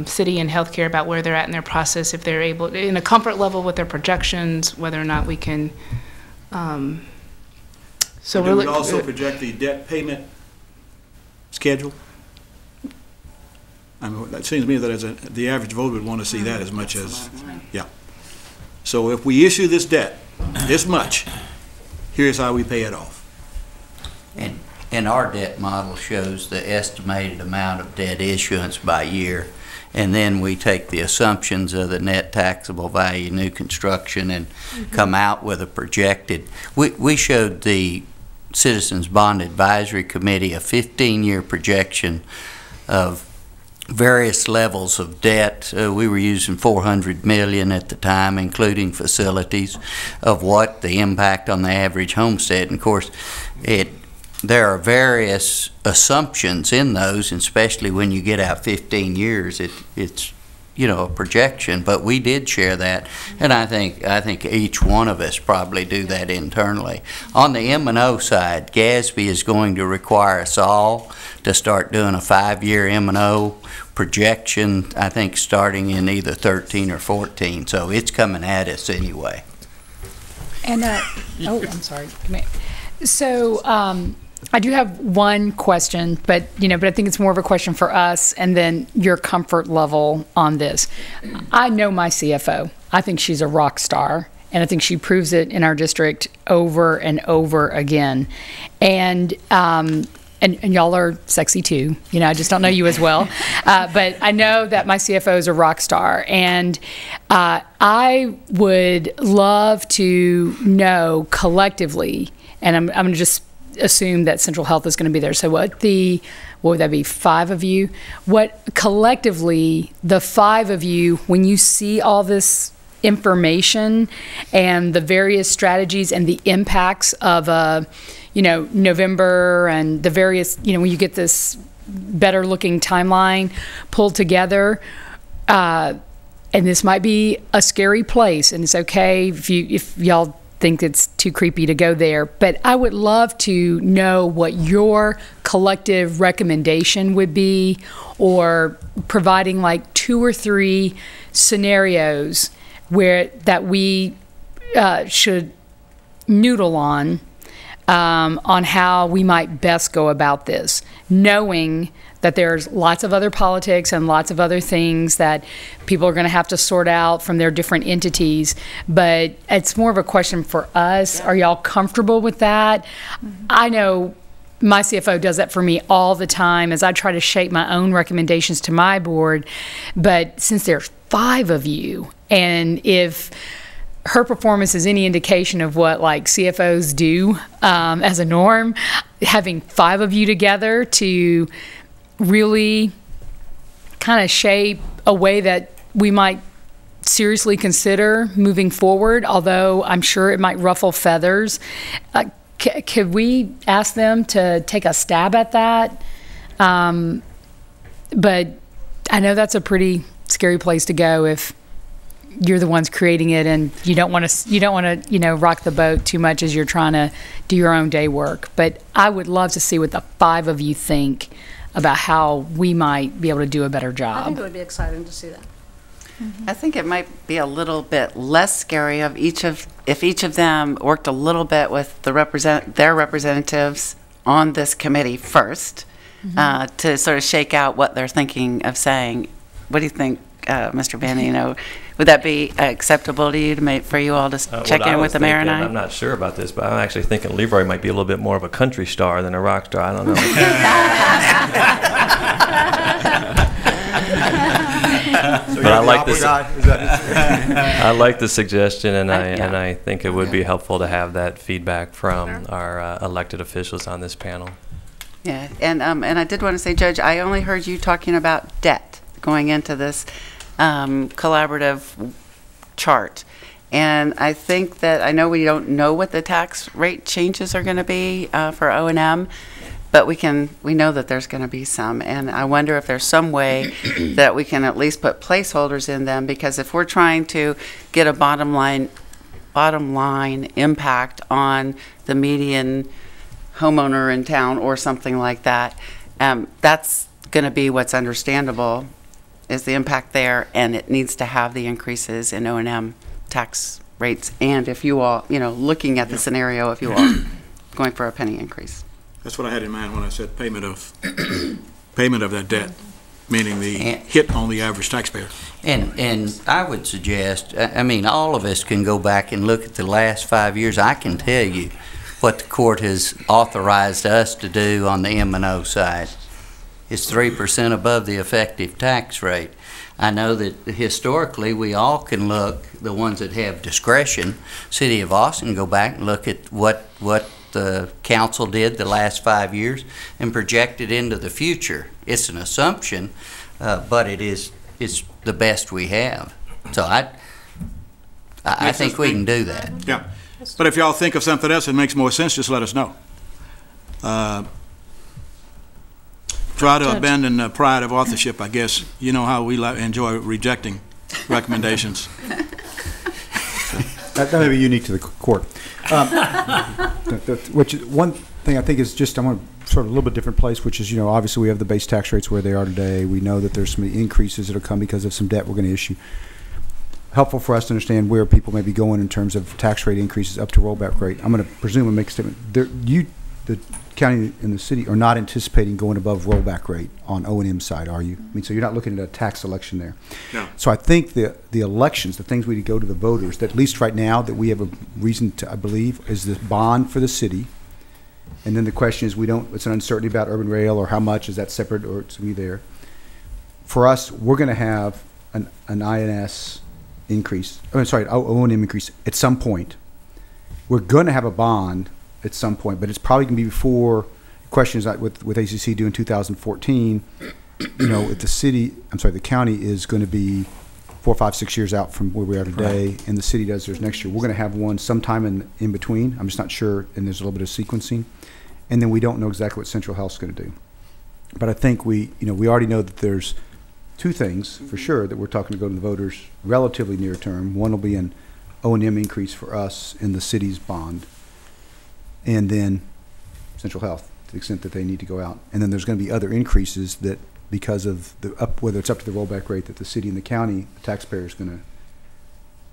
city and healthcare about where they're at in their process, if they're able, in a comfort level with their projections, whether or not we can. So do we also project the debt payment schedule? I mean, it seems to me that the average voter would want to see that as much as, yeah. So if we issue this debt, this much, here's how we pay it off. And our debt model shows the estimated amount of debt issuance by year, and then we take the assumptions of the net taxable value, new construction, and come out with a projected. We showed the Citizens Bond Advisory Committee a 15-year projection of various levels of debt. We were using $400 million at the time, including facilities, of what the impact on the average homestead. And of course, there are various assumptions in those, and especially when you get out 15 years, it's a projection. But we did share that, and I think each one of us probably do that internally. On the M&O side, GASB is going to require us all to start doing a 5-year M&O projection, I think starting in either 13 or 14, so it's coming at us anyway. And, I'm sorry. So, I do have one question, but I think it's more of a question for us and then your comfort level on this. I know my CFO. I think she's a rock star, and I think she proves it in our district over and over again. And y'all are sexy too. I just don't know you as well. But I know that my CFO is a rock star. And I would love to know collectively, and I'm going to just assume that Central Health is going to be there. So what would that be, 5 of you? What collectively, the 5 of you, when you see all this information and the various strategies and the impacts of November and the various, when you get this better looking timeline pulled together, and this might be a scary place, and it's okay if y'all think it's too creepy to go there, but I would love to know what your collective recommendation would be, or providing like 2 or 3 scenarios that we should noodle on how we might best go about this, knowing that there's lots of other politics and lots of other things that people are going to have to sort out from their different entities. But it's more of a question for us. Are y'all comfortable with that? I know my CFO does that for me all the time as I try to shape my own recommendations to my board. But since there's 5 of you, and if her performance is any indication of what like CFOs do as a norm, having 5 of you together to really kind of shape a way that we might seriously consider moving forward, although I'm sure it might ruffle feathers. Could we ask them to take a stab at that? But I know that's a pretty scary place to go if you're the ones creating it, and you don't want to rock the boat too much as you're trying to do your own day work. But I would love to see what the 5 of you think about how we might be able to do a better job. I think it would be exciting to see that. I think it might be a little bit less scary if each of them worked a little bit with their representatives on this committee first, to sort of shake out what they're thinking of saying. What do you think, Mr. Bandy? Would that be acceptable to you for you all to check in with the mayor and I? I'm not sure about this, but I'm actually thinking Leroy might be a little bit more of a country star than a rock star. I don't know. But I like this. I like the suggestion, and I think it would be helpful to have that feedback from our elected officials on this panel. Yeah, and I did want to say, Judge, I only heard you talking about debt going into this collaborative chart. And I think that, I know we don't know what the tax rate changes are going to be for O&M, but we know that there's going to be some. And I wonder if there's some way that we can at least put placeholders in them, because if we're trying to get a bottom line impact on the median homeowner in town or something like that, that's going to be what's understandable, is the impact there, and it needs to have the increases in O&M tax rates. And if you all, looking at the scenario, if you all going for a penny increase. That's what I had in mind when I said payment of that debt, meaning the hit on the average taxpayer. And I would suggest, I mean, all of us can go back and look at the last 5 years. I can tell you what the court has authorized us to do on the M&O side. It's 3% above the effective tax rate. I know that historically we all can look, the ones that have discretion, City of Austin, go back and look at what the council did the last 5 years and project it into the future. It's an assumption, but it's the best we have. So I think we can do that. Yeah, but if y'all think of something else that makes more sense, just let us know. Try to abandon the pride of authorship, I guess. You know how we enjoy rejecting recommendations. That may be unique to the court. One thing I think is just, I'm going to sort of a little bit different place, which is, obviously we have the base tax rates where they are today. We know that there's some increases that will come because of some debt we're going to issue. Helpful for us to understand where people may be going in terms of tax rate increases up to rollback rate. I'm going to presume and make a statement. The county and the city are not anticipating going above rollback rate on O&M side, are you? I mean, so you're not looking at a tax election there. No. So I think the elections, the things we go to the voters, that at least right now that we have a reason to, I believe, is the bond for the city. And then the question is, it's an uncertainty about urban rail, or how much is that separate, or it's going to be there. For us, we're going to have an INS increase, O&M increase at some point. We're going to have a bond at some point, but it's probably going to be before. The question is, with ACC doing 2014, if the county is going to be 4, 5, 6 years out from where we are today, right, and the city does theirs next year. We're going to have one sometime in between. I'm just not sure, and there's a little bit of sequencing, and then we don't know exactly what Central Health's going to do. But I think we already know that there's two things for sure that we're talking to go to the voters relatively near term. One will be an O&M increase for us in the city's bond, and then Central Health, to the extent that they need to go out. And then there's going to be other increases that, because of whether it's up to the rollback rate, that the city and the county, the taxpayer, is going to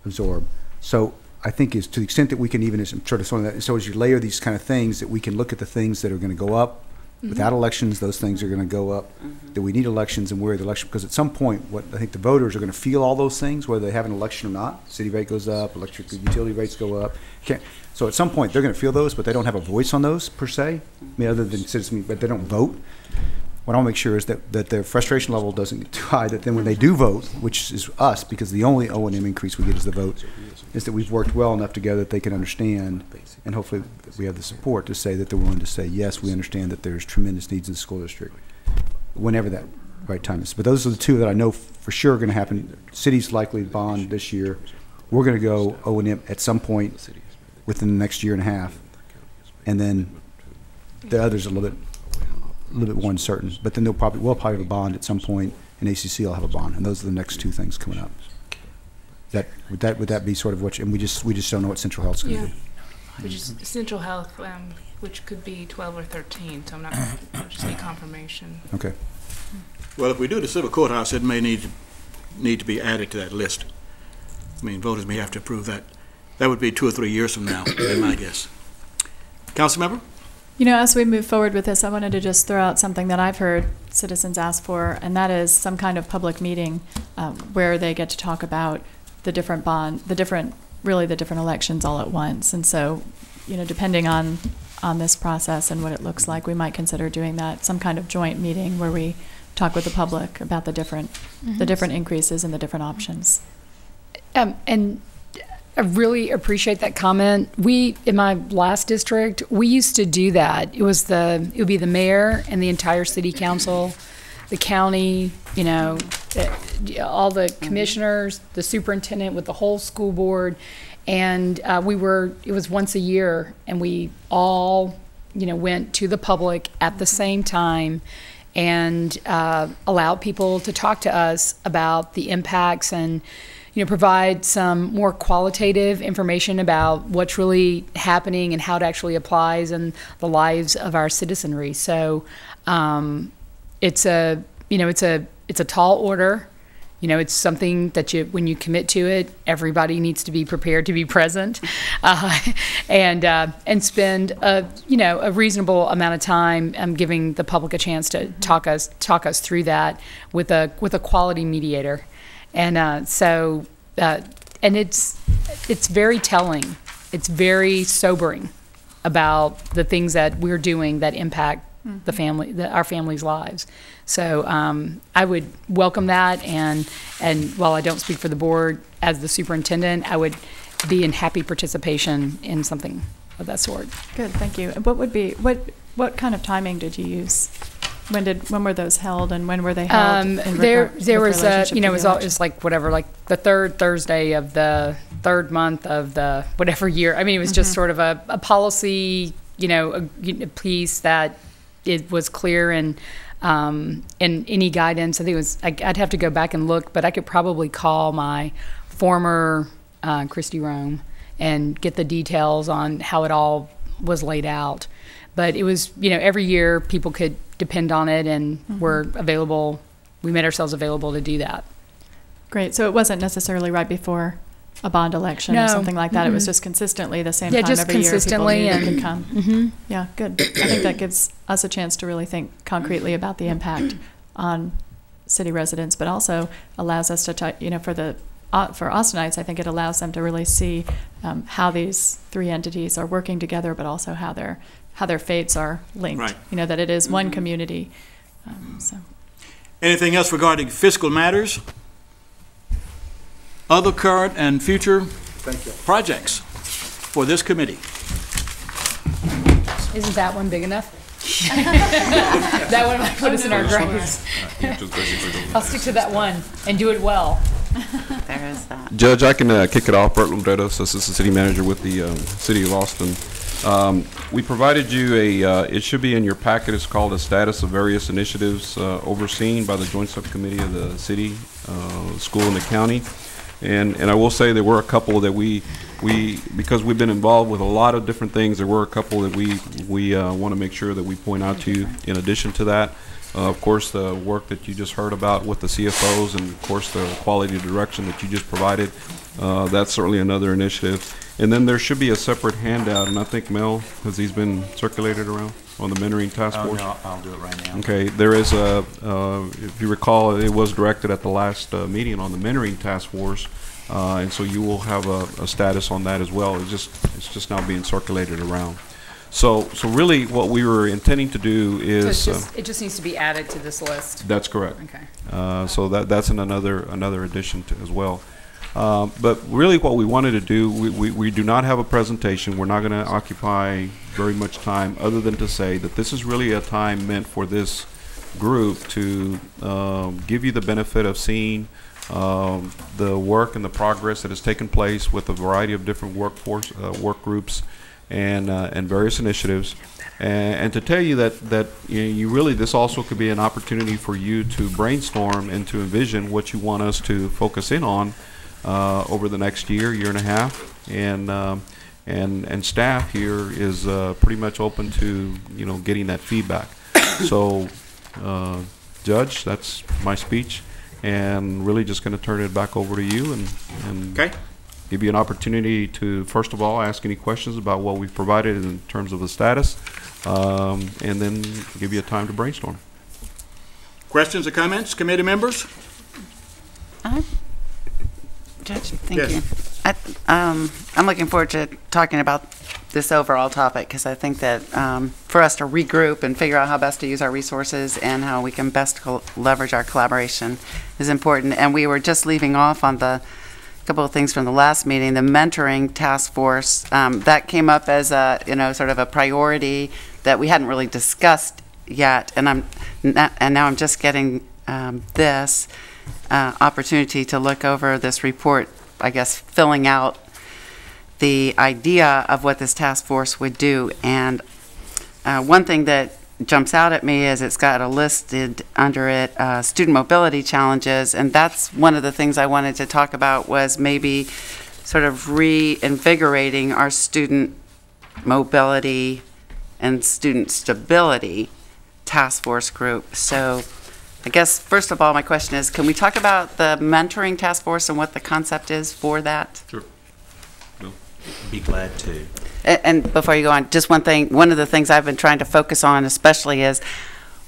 absorb. So I think to the extent that we can even sort of that, so as you layer these kind of things, that we can look at the things that are going to go up. Without elections, those things are going to go up. That we need elections, and where the election, because at some point, what I think the voters are going to feel all those things, whether they have an election or not. City rate goes up, electric utility rates go up. So at some point, they're going to feel those, but they don't have a voice on those per se. I mean, other than citizens, but they don't vote. What I want to make sure is that their frustration level doesn't get too high, that then when they do vote, which is us, because the only O&M increase we get is the vote, is that we've worked well enough together that they can understand, and hopefully we have the support to say that they're willing to say, yes, we understand that there's tremendous needs in the school district, whenever that right time is. But those are the two that I know for sure are going to happen. City's likely to bond this year. We're going to go O&M at some point within the next year and a half, and then the others are a little bit more uncertain. But then we'll probably have a bond at some point, and ACC will have a bond, and those are the next two things coming up. Would that be sort of what? And we just don't know what Central Health's going to do. Which is Central Health, which could be 12 or 13. So I just need confirmation. Okay. Well, if we do the civil courthouse, it may need to be added to that list. I mean, voters may have to approve that. That would be 2 or 3 years from now, in my guess. Councilmember? As we move forward with this, I wanted to just throw out something that I've heard citizens ask for, and that is some kind of public meeting where they get to talk about the different elections all at once. And so, depending on this process and what it looks like, we might consider doing that, some kind of joint meeting where we talk with the public about the different increases and the different options. And really appreciate that comment. We, in my last district, we used to do that. It would be the mayor and the entire city council, the county, you know, all the commissioners, the superintendent with the whole school board. And it was once a year, and we all, you know, went to the public at the same time and allowed people to talk to us about the impacts and, you know, provide some more qualitative information about what's really happening and how it actually applies in the lives of our citizenry. So it's a tall order. You know, it's something that when you commit to it, everybody needs to be prepared to be present, and spend a reasonable amount of time giving the public a chance to talk us through that with a quality mediator, and and it's very telling, it's very sobering about the things that we're doing that impact our family's lives. So I would welcome that, and while I don't speak for the board as the superintendent, I would be in happy participation in something of that sort. Good, thank you. And what kind of timing did you use? When were those held, and when were they held? There was it was like whatever, like the third Thursday of the third month of the whatever year. I mean, it was just sort of a policy, a piece that it was clear and any guidance. I think it was, I'd have to go back and look, but I could probably call my former Christy Rome and get the details on how it all was laid out. But it was, every year people could depend on it, and we're available. We made ourselves available to do that. Great. So it wasn't necessarily right before a bond election or something like that. It was just consistently the same time just every year. Consistently, people could come. Yeah, good. I think that gives us a chance to really think concretely about the impact on city residents, but also allows us to, for Austinites, I think it allows them to really see how these three entities are working together, but also how their fates are linked. Right. That it is one community. Anything else regarding fiscal matters? Other current and future projects for this committee? Isn't that one big enough? That one might put us in our graves. I'll stick to that one and do it well. There is that. Judge, I can kick it off. Bert Lundredos, Assistant City Manager with the City of Austin. We provided you it should be in your packet, it's called a status of various initiatives overseen by the Joint Subcommittee of the City, School, and the County. And I will say there were a couple that we because we've been involved with a lot of different things, there were a couple that we want to make sure that we point out to you in addition to that. Of course, the work that you just heard about with the CFOs, and of course the quality direction that you just provided, that's certainly another initiative. And then there should be a separate handout, and I think Mel, has these been circulated around on the mentoring task force? No, I'll do it right now. Okay, there is if you recall, it was directed at the last meeting on the mentoring task force, and so you will have a status on that as well. It's just now being circulated around. So really, what we were intending to do is So it just needs to be added to this list. that's correct. Okay. So that's another addition as well. But really what we wanted to do, we do not have a presentation. We're not going to occupy very much time other than to say that this is really a time meant for this group to give you the benefit of seeing the work and the progress that has taken place with a variety of different work groups and various initiatives. And to tell you that you really, this also could be an opportunity for you to brainstorm and to envision what you want us to focus in on over the next year and a half, and staff here is pretty much open to getting that feedback. So, Judge, that's my speech, and really just going to turn it back over to you and give you an opportunity to first of all ask any questions about what we've provided in terms of the status, and then give you a time to brainstorm. Questions or comments, committee members? Judge, thank you. I'm looking forward to talking about this overall topic, because I think that for us to regroup and figure out how best to use our resources and how we can best leverage our collaboration is important. And we were just leaving off on couple of things from the last meeting. The mentoring task force, that came up as a, sort of a priority that we hadn't really discussed yet. And now I'm just getting this opportunity to look over this report, I guess, filling out the idea of what this task force would do. And one thing that jumps out at me is it's got a listed under it student mobility challenges, and that's one of the things I wanted to talk about, was maybe sort of reinvigorating our student mobility and student stability task force group. So I guess first of all, my question is, can we talk about the mentoring task force and what the concept is for that? Sure. We'll be glad to. And before you go on, just one thing, one of the things I've been trying to focus on especially is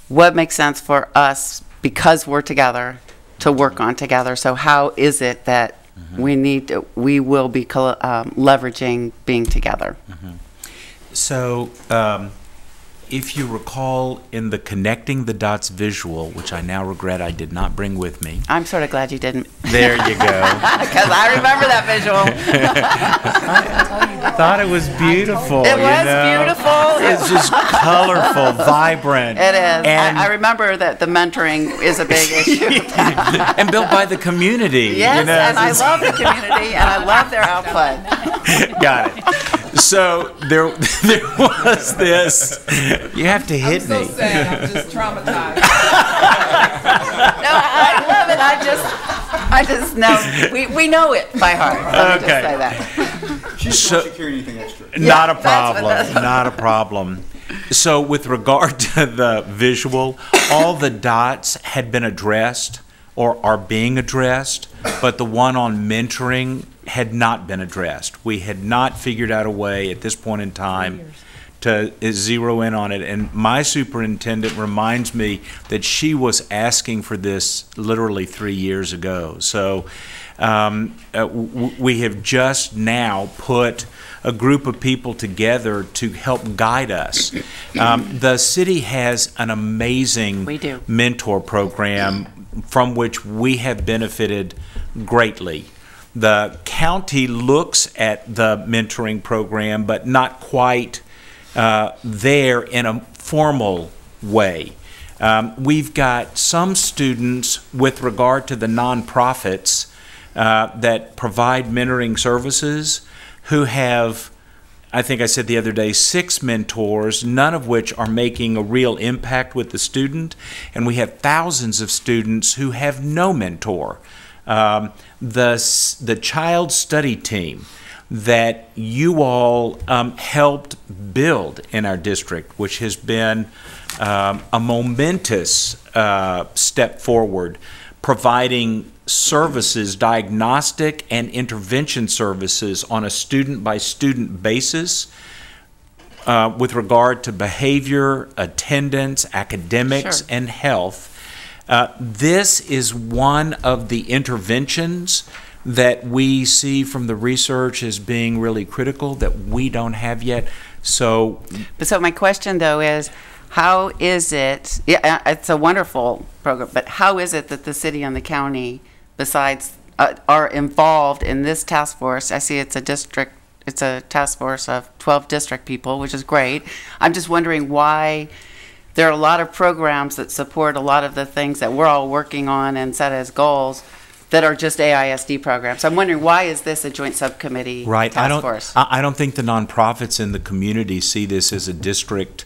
what makes sense for us, because we're together, to work on together. So how is it that we will be leveraging being together? So if you recall in the Connecting the Dots visual, which I now regret I did not bring with me. I'm sort of glad you didn't. There you go. Because I remember that visual. I thought it was beautiful. It was beautiful. It's just colorful, vibrant. It is. And I remember that the mentoring is a big issue. and built by the community. Yes, you know, and I love the community, and I love their output. Got it. So there was this. You have to hit me. I'm so sad. I'm just traumatized. No, I love it. I just know we know it by heart. Let me just say that. She just wants to hear anything extra. Not a problem. Not a problem. So with regard to the visual, all the dots had been addressed or are being addressed, but the one on mentoring had not been addressed. We had not figured out a way at this point in time to zero in on it. And my superintendent reminds me that she was asking for this literally 3 years ago. So we have just now put a group of people together to help guide us. The city has an amazing mentor program from which we have benefited greatly. The county looks at the mentoring program, but not quite there in a formal way. We've got some students with regard to the nonprofits that provide mentoring services who have, I think I said the other day, 6 mentors, none of which are making a real impact with the student, and we have thousands of students who have no mentor. The child study team that you all helped build in our district, which has been a momentous step forward, providing services, diagnostic and intervention services on a student-by-student basis with regard to behavior, attendance, academics, and health. This is one of the interventions that we see from the research as being really critical that we don't have yet. So my question, though, is how is it, it's a wonderful program, but how is it that the city and the county, besides, are involved in this task force? I see it's a task force of 12 district people, which is great. I'm just wondering why there are a lot of programs that support a lot of the things that we're all working on and set as goals that are just AISD programs. I'm wondering, why is this a joint subcommittee task force? I don't think the nonprofits in the community see this as a district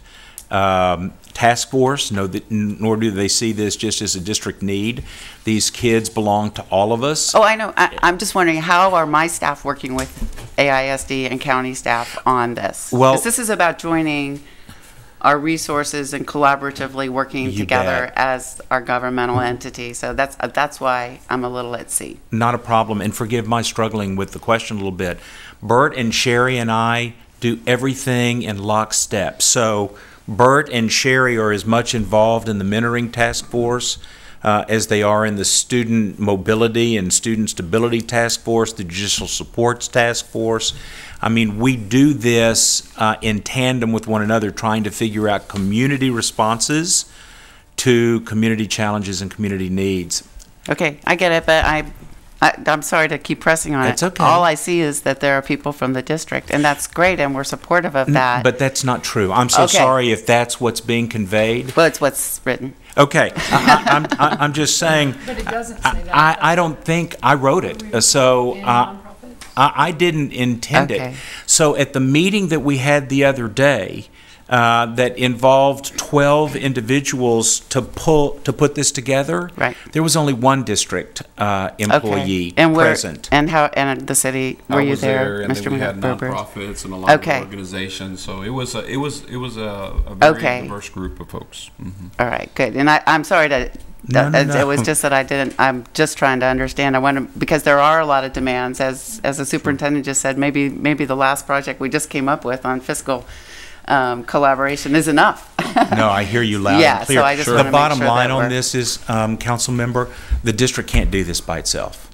task force, nor do they see this just as a district need. These kids belong to all of us. Oh, I know. I'm just wondering, how are my staff working with AISD and county staff on this? Well, because this is about joining our resources and collaboratively working together as our governmental entity. So that's why I'm a little at sea. Not a problem, and forgive my struggling with the question a little bit. Bert and Sherry and I do everything in lockstep. So Bert and Sherry are as much involved in the mentoring task force as they are in the student mobility and student stability task force, the judicial supports task force. I mean, we do this in tandem with one another, trying to figure out community responses to community challenges and community needs. Okay, I get it, but I'm sorry to keep pressing on it. It's okay. All I see is that there are people from the district, and that's great, and we're supportive of that. But that's not true. I'm so Okay. sorry if that's what's being conveyed. Well, it's what's written. Okay, I'm just saying. But it doesn't say that. I don't think I wrote it, so I didn't intend Okay. it. So at the meeting that we had the other day, that involved 12 individuals to put this together. Right. There was only one district employee And present. And the city, were you there, and Mr. then we had McGurber? nonprofits and a lot Okay. of organizations. So it was a very Okay. diverse group of folks. All right, good. And I'm sorry to, No, no, it was no. just that I'm just trying to understand. I want to, because there are a lot of demands, as the superintendent just said, maybe the last project we just came up with on fiscal collaboration is enough. No, I hear you loud Yeah, and clear. so I just wanna The make bottom sure line that on we're- this is, council member, the district can't do this by itself.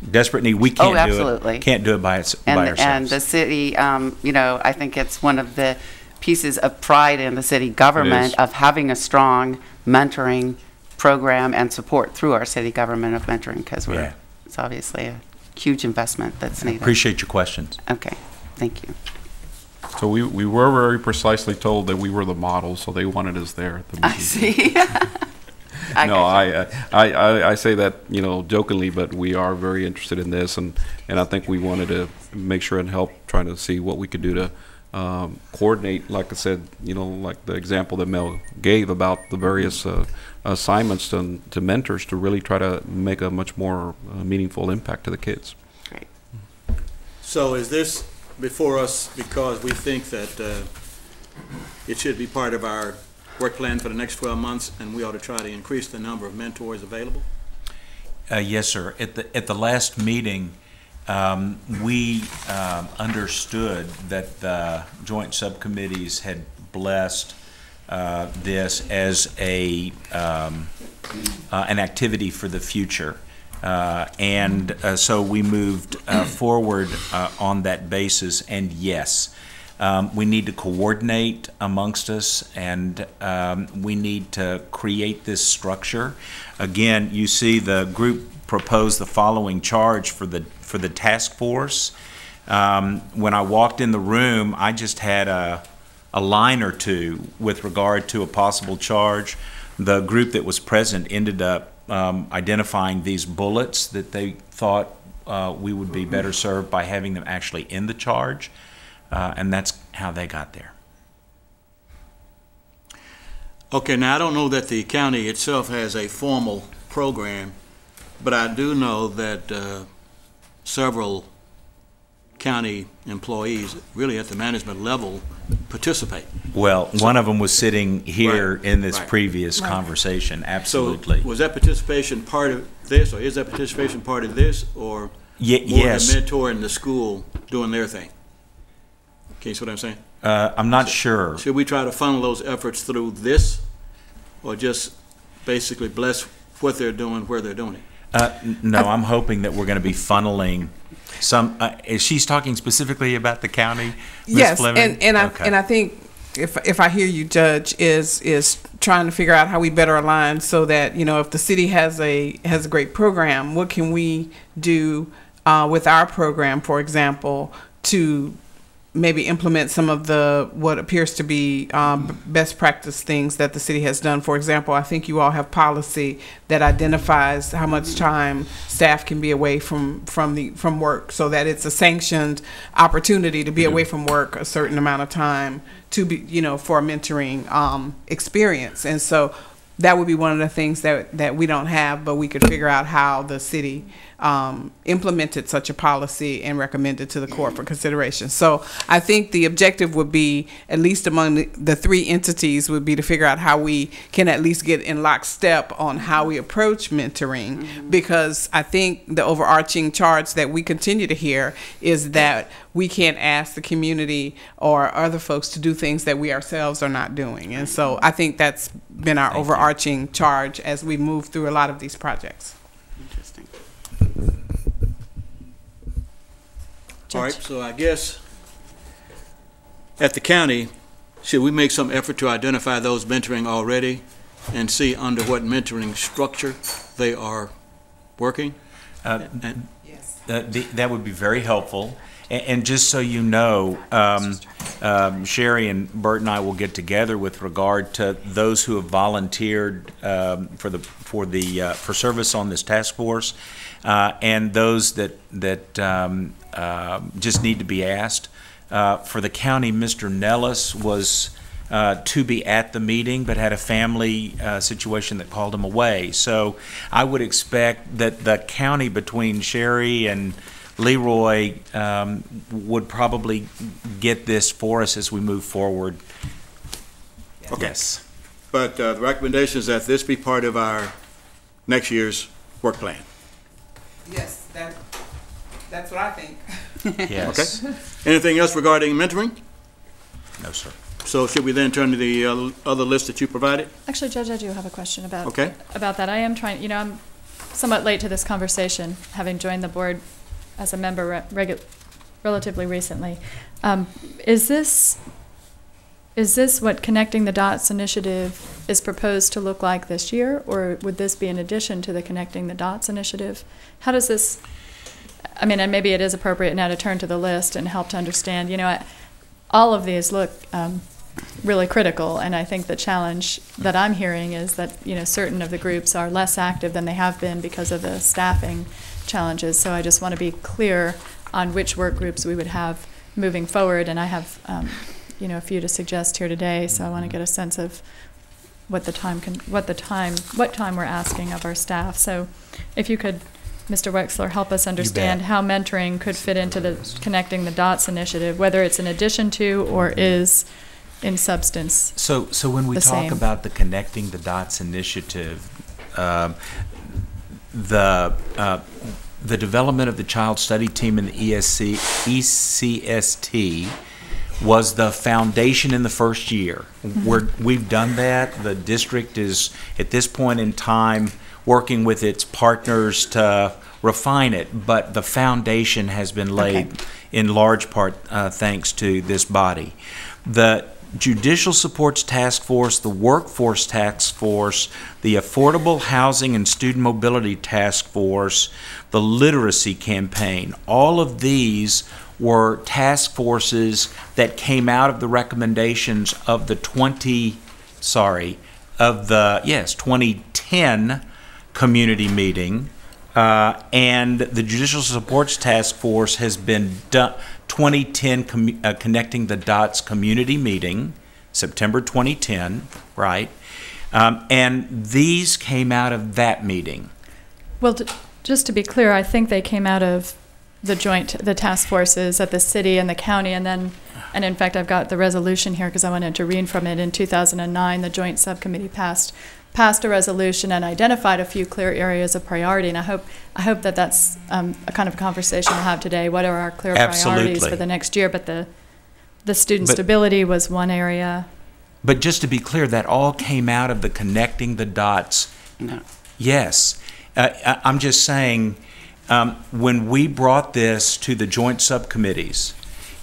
Desperate need, we can't do it. Absolutely. Can't do it by ourselves. And the city, I think it's one of the pieces of pride in the city government of having a strong mentoring program and support through our city government of mentoring, because Yeah. it's obviously a huge investment that's needed. Appreciate your questions. Okay, thank you. So we were very precisely told that we were the model, so they wanted us there at the meeting. I see. No, I say that, jokingly, but we are very interested in this, and I think we wanted to make sure and help trying to see what we could do to coordinate, like I said, like the example that Mel gave about the various assignments to mentors to really try to make a much more meaningful impact to the kids. Great. So is this before us because we think that it should be part of our work plan for the next 12 months, and we ought to try to increase the number of mentors available? Yes, sir. At the last meeting, we understood that the joint subcommittees had blessed this as an activity for the future. And so we moved forward on that basis, and yes, we need to coordinate amongst us, and we need to create this structure. Again, you see the group propose the following charge for the task force. When I walked in the room, I just had a line or two with regard to a possible charge. The group that was present ended up identifying these bullets that they thought we would be better served by having them actually in the charge, and that's how they got there. Okay, now I don't know that the county itself has a formal program, but I do know that several county employees, really at the management level, participate. Well, one of them was sitting here Right, in this right. previous conversation, absolutely. So was that participation part of this, or is that participation part of this, or more Yes. the mentor in the school doing their thing? Okay, see what I'm saying? I'm not sure. Should we try to funnel those efforts through this, or just basically bless what they're doing where they're doing it? No, I'm hoping that we're going to be funneling some, is she's talking specifically about the county, Ms. Yes, Fleming? and Okay. I think if I hear you, Judge, is trying to figure out how we better align so that, if the city has a great program, what can we do with our program, for example, to maybe implement some of what appears to be best practice things that the city has done. For example, I think you all have policy that identifies how much time staff can be away from work, so that it's a sanctioned opportunity to be away from work a certain amount of time to be, for a mentoring experience. And so that would be one of the things that we don't have, but we could figure out how the city implemented such a policy and recommended to the court for consideration. So I think the objective would be, at least among the three entities, would be to figure out how we can at least get in lockstep on how we approach mentoring, because I think the overarching charge that we continue to hear is that we can't ask the community or other folks to do things that we ourselves are not doing. And so I think that's been our overarching charge as we move through a lot of these projects. Interesting. All right, so I guess at the county, should we make some effort to identify those mentoring already and see under what mentoring structure they are working? That would be very helpful. And just so you know, Sherry and Bert and I will get together with regard to those who have volunteered for service on this task force, and those that just need to be asked. For the county, Mr. Nellis was to be at the meeting, but had a family situation that called him away. So I would expect that the county, between Sherry and Leroy, would probably get this for us as we move forward. Okay. Yes. But the recommendation is that this be part of our next year's work plan. Yes, that's what I think. Yes. Okay. Anything else regarding mentoring? No, sir. So should we then turn to the other list that you provided? Actually, Judge, I do have a question about Okay. about that. I am trying, I'm somewhat late to this conversation, having joined the board as a member relatively recently. Is this what Connecting the Dots initiative is proposed to look like this year, or would this be in addition to the Connecting the Dots initiative? How does this, and maybe it is appropriate now to turn to the list and help to understand, all of these look really critical, and I think the challenge that I'm hearing is that, certain of the groups are less active than they have been because of the staffing challenges. So I just want to be clear on which work groups we would have moving forward, and I have a few to suggest here today, so I want to get a sense of what time we're asking of our staff. So if you could, Mr. Wexler, help us understand how mentoring could fit into the Connecting the Dots initiative, whether it's in addition to or is in substance. So when we talk about the Connecting the Dots initiative, the development of the child study team in the ECST was the foundation in the first year. We've done that. The district is, at this point in time, working with its partners to refine it, but the foundation has been laid in large part thanks to this body. The Judicial Supports Task Force, the Workforce Task Force, the Affordable Housing and Student Mobility Task Force, the Literacy Campaign, all of these were task forces that came out of the recommendations of the 2010 community meeting, and the Judicial Supports Task Force has been 2010 Connecting the Dots community meeting, September 2010, right? And these came out of that meeting. Well, just to be clear, I think they came out of the task forces at the city and the county, and in fact, I've got the resolution here because I wanted to read from it. In 2009, the joint subcommittee passed a resolution and identified a few clear areas of priority, and I hope that that's a kind of conversation we'll have today. What are our clear priorities for the next year? But the student stability was one area. But just to be clear, that all came out of the Connecting the Dots. No. Yes. I'm just saying, when we brought this to the joint subcommittees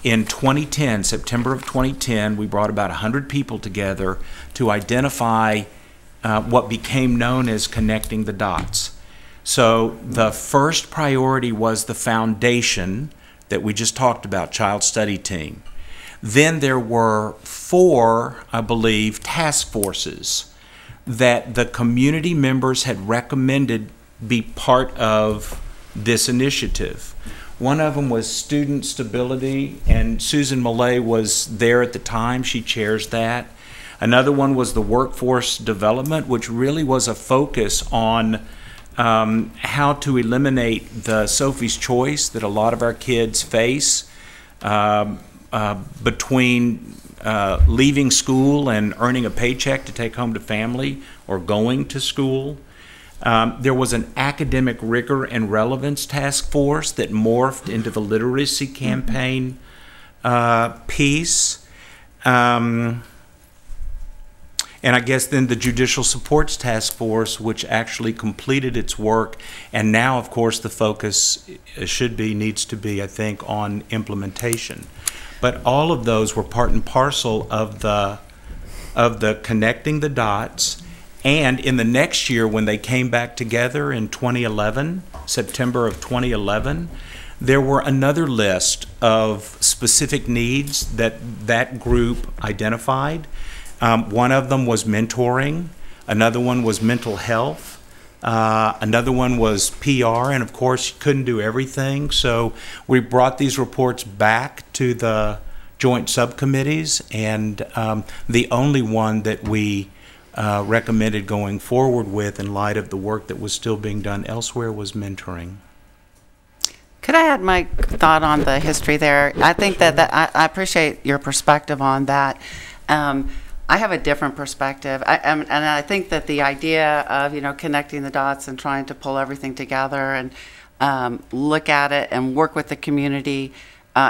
in 2010, September of 2010, we brought about 100 people together to identify what became known as Connecting the Dots. So the first priority was the foundation that we just talked about, child study team. Then there were 4, I believe, task forces that the community members had recommended be part of this initiative. One of them was student stability, and Susan Millay was there at the time. She chairs that. Another one was the workforce development, which really was a focus on how to eliminate the Sophie's choice that a lot of our kids face between leaving school and earning a paycheck to take home to family or going to school. There was an academic rigor and relevance task force that morphed into the literacy campaign piece. And I guess then the Judicial Supports Task Force, which actually completed its work, and now, of course, the focus needs to be, I think, on implementation. But all of those were part and parcel of the Connecting the Dots. And in the next year, when they came back together in 2011, September of 2011, there were another list of specific needs that that group identified. One of them was mentoring, another one was mental health, another one was PR, and of course you couldn't do everything, so we brought these reports back to the joint subcommittees, and the only one that we recommended going forward with in light of the work that was still being done elsewhere was mentoring. Could I add my thought on the history there? I think that I appreciate your perspective on that. I have a different perspective, and I think that the idea of, you know, connecting the dots and trying to pull everything together and look at it and work with the community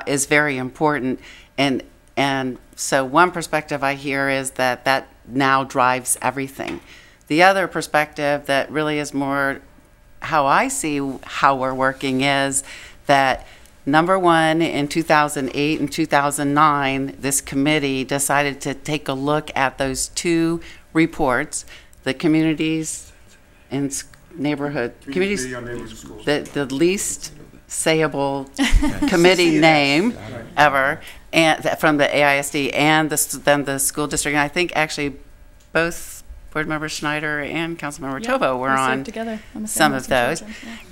is very important. And so one perspective I hear is that that now drives everything. The other perspective that really is more how I see how we're working is that, number one, in 2008 and 2009, this committee decided to take a look at those two reports, the communities and neighborhood, communities, the least sayable committee name ever, and from the AISD and then the school district. And I think actually both Board Member Schneider and Councilmember Tovo were on together on some of those.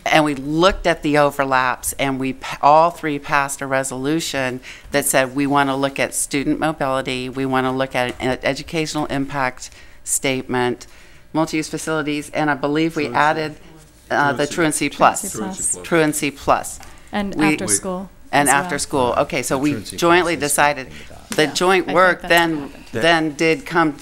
And we looked at the overlaps, and we all three passed a resolution that said we want to look at student mobility, we want to look at an educational impact statement, multi-use facilities, and I believe we added the Truancy Plus. Truancy Plus. And after school. And after school. Okay, so we jointly decided. The joint work then did come,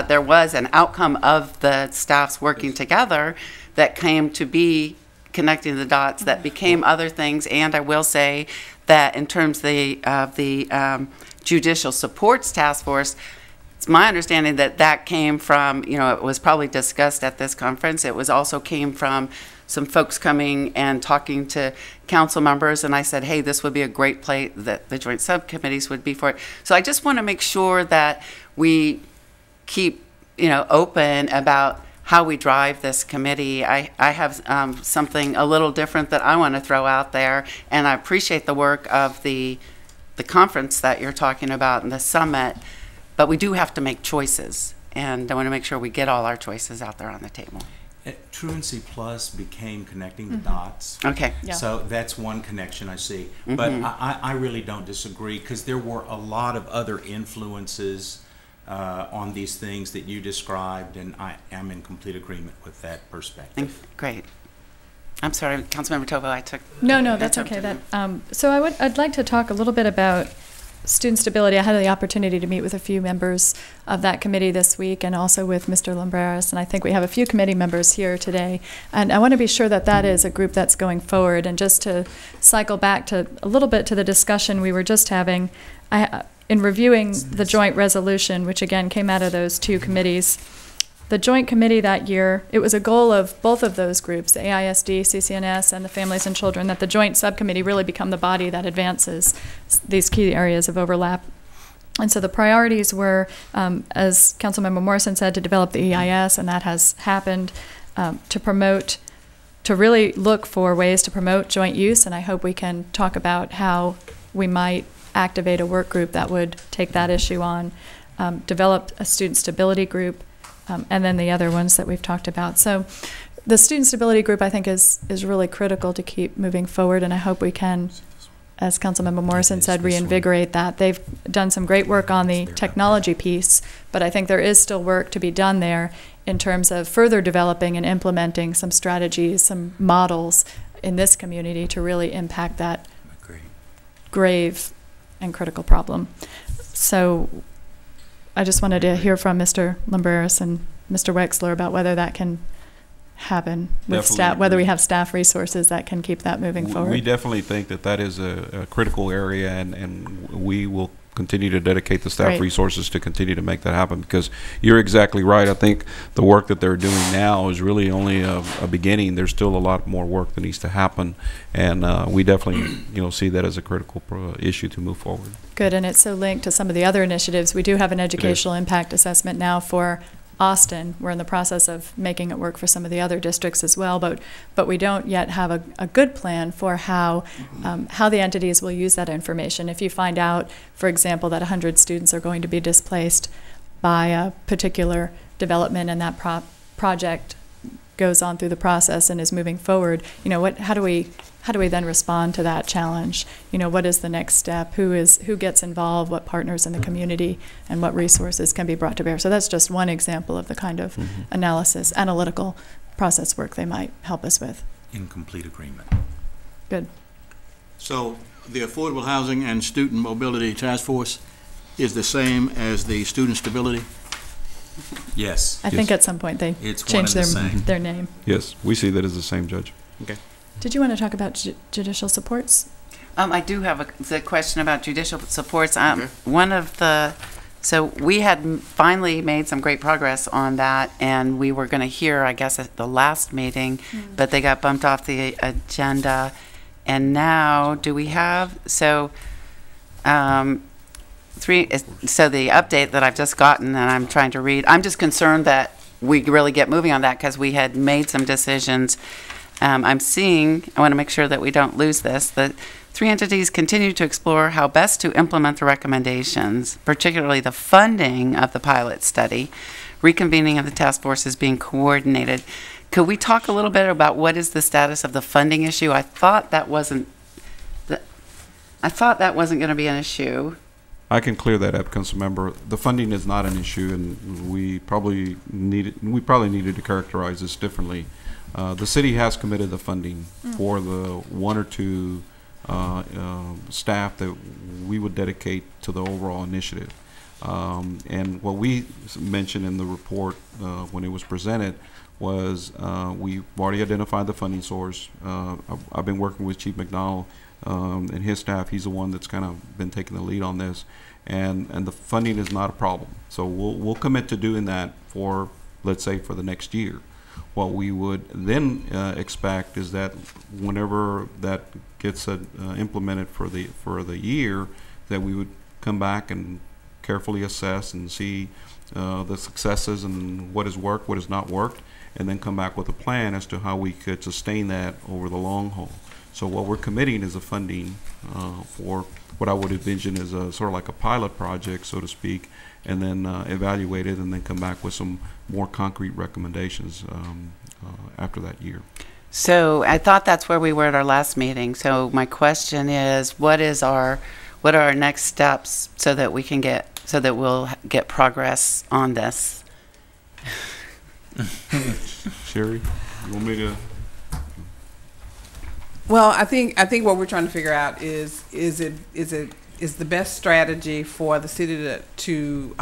there was an outcome of the staffs working together that came to be connecting the dots that became other things. And I will say that in terms of the Judicial Supports Task Force, it's my understanding that that came from, you know, it was probably discussed at this conference. It was also came from some folks coming and talking to council members, and I said, hey, this would be a great place that the joint subcommittees would be for it. So I just want to make sure that we keep, you know, open about how we drive this committee. I have something a little different that I want to throw out there, and I appreciate the work of the conference that you're talking about and the summit, but we do have to make choices, and I want to make sure we get all our choices out there on the table. Truancy Plus became connecting the dots. Okay. Yeah. So that's one connection I see. But I really don't disagree, because there were a lot of other influences on these things that you described, and I am in complete agreement with that perspective. Great. I'm sorry, Councilmember Tovo, I took... No, that's okay. So I'd like to talk a little bit about student stability. I had the opportunity to meet with a few members of that committee this week, and also with Mr. Lumbreras, and I think we have a few committee members here today. And I want to be sure that that is a group that's going forward. And just to cycle back to a little bit to the discussion we were just having, in reviewing the joint resolution, which again came out of those two committees, the joint committee that year, it was a goal of both of those groups, the AISD, CCNS, and the Families and Children, that the joint subcommittee really become the body that advances these key areas of overlap. And so the priorities were, as Councilmember Morrison said, to develop the EIS, and that has happened, to really look for ways to promote joint use, and I hope we can talk about how we might activate a work group that would take that issue on, develop a student stability group, and then the other ones that we've talked about. So the student stability group, I think, is really critical to keep moving forward, and I hope we can, as Councilmember Morrison said, reinvigorate that. They've done some great work on the technology piece, but I think there is still work to be done there in terms of further developing and implementing some strategies, some models in this community to really impact that grave and critical problem. So I just wanted to hear from Mr. Lumbreras and Mr. Wexler about whether that can happen with staff, whether we have staff resources that can keep that moving forward. We definitely think that that is a critical area, and we will continue to dedicate the staff resources to continue to make that happen, because you're exactly right. I think the work that they're doing now is really only a beginning. There's still a lot more work that needs to happen, and we definitely see that as a critical issue to move forward. Good, and it's so linked to some of the other initiatives. We do have an educational impact assessment now for Austin. We're in the process of making it work for some of the other districts as well, but we don't yet have a good plan for how the entities will use that information. If you find out, for example, that 100 students are going to be displaced by a particular development and that project goes on through the process and is moving forward, how do we then respond to that challenge? What is the next step? Who gets involved? What partners in the community and what resources can be brought to bear? So that's just one example of the kind of analytical process work they might help us with. In complete agreement. Good. So the Affordable Housing and Student Mobility Task Force is the same as the Student Stability? Yes. I think at some point they It's changed one and the same. their name. Yes, we see that as the same, Judge. Okay. Did you want to talk about judicial supports? I do have the question about judicial supports. So we had finally made some great progress on that, and we were going to hear, I guess, at the last meeting, but they got bumped off the agenda. And now, do we have, so the update that I've just gotten and I'm trying to read, I'm just concerned that we really get moving on that because we had made some decisions. I'm seeing, I want to make sure that we don't lose this, that 3 entities continue to explore how best to implement the recommendations, particularly the funding of the pilot study. Reconvening of the task force is being coordinated. Could we talk a little bit about what is the status of the funding issue? I thought that wasn't going to be an issue. I can clear that up, Councilmember. The funding is not an issue, and we probably needed to characterize this differently. The city has committed the funding for the 1 or 2 staff that we would dedicate to the overall initiative. And what we mentioned in the report when it was presented was we've already identified the funding source. I've been working with Chief McDonald and his staff. He's the one that's kind of been taking the lead on this, and the funding is not a problem. So we'll commit to doing that for, let's say, for the next year. What we would then expect is that whenever that gets implemented for the year, that we would come back and carefully assess and see the successes and what has worked, what has not worked, and then come back with a plan as to how we could sustain that over the long haul. So what we're committing is a funding for what I would envision as a sort of like a pilot project, so to speak, and then evaluate it and then come back with some more concrete recommendations after that year. So I thought that's where we were at our last meeting. So my question is, what are our next steps so that we'll get progress on this? Sherry, you want me to? Well, I think what we're trying to figure out is the best strategy for the city to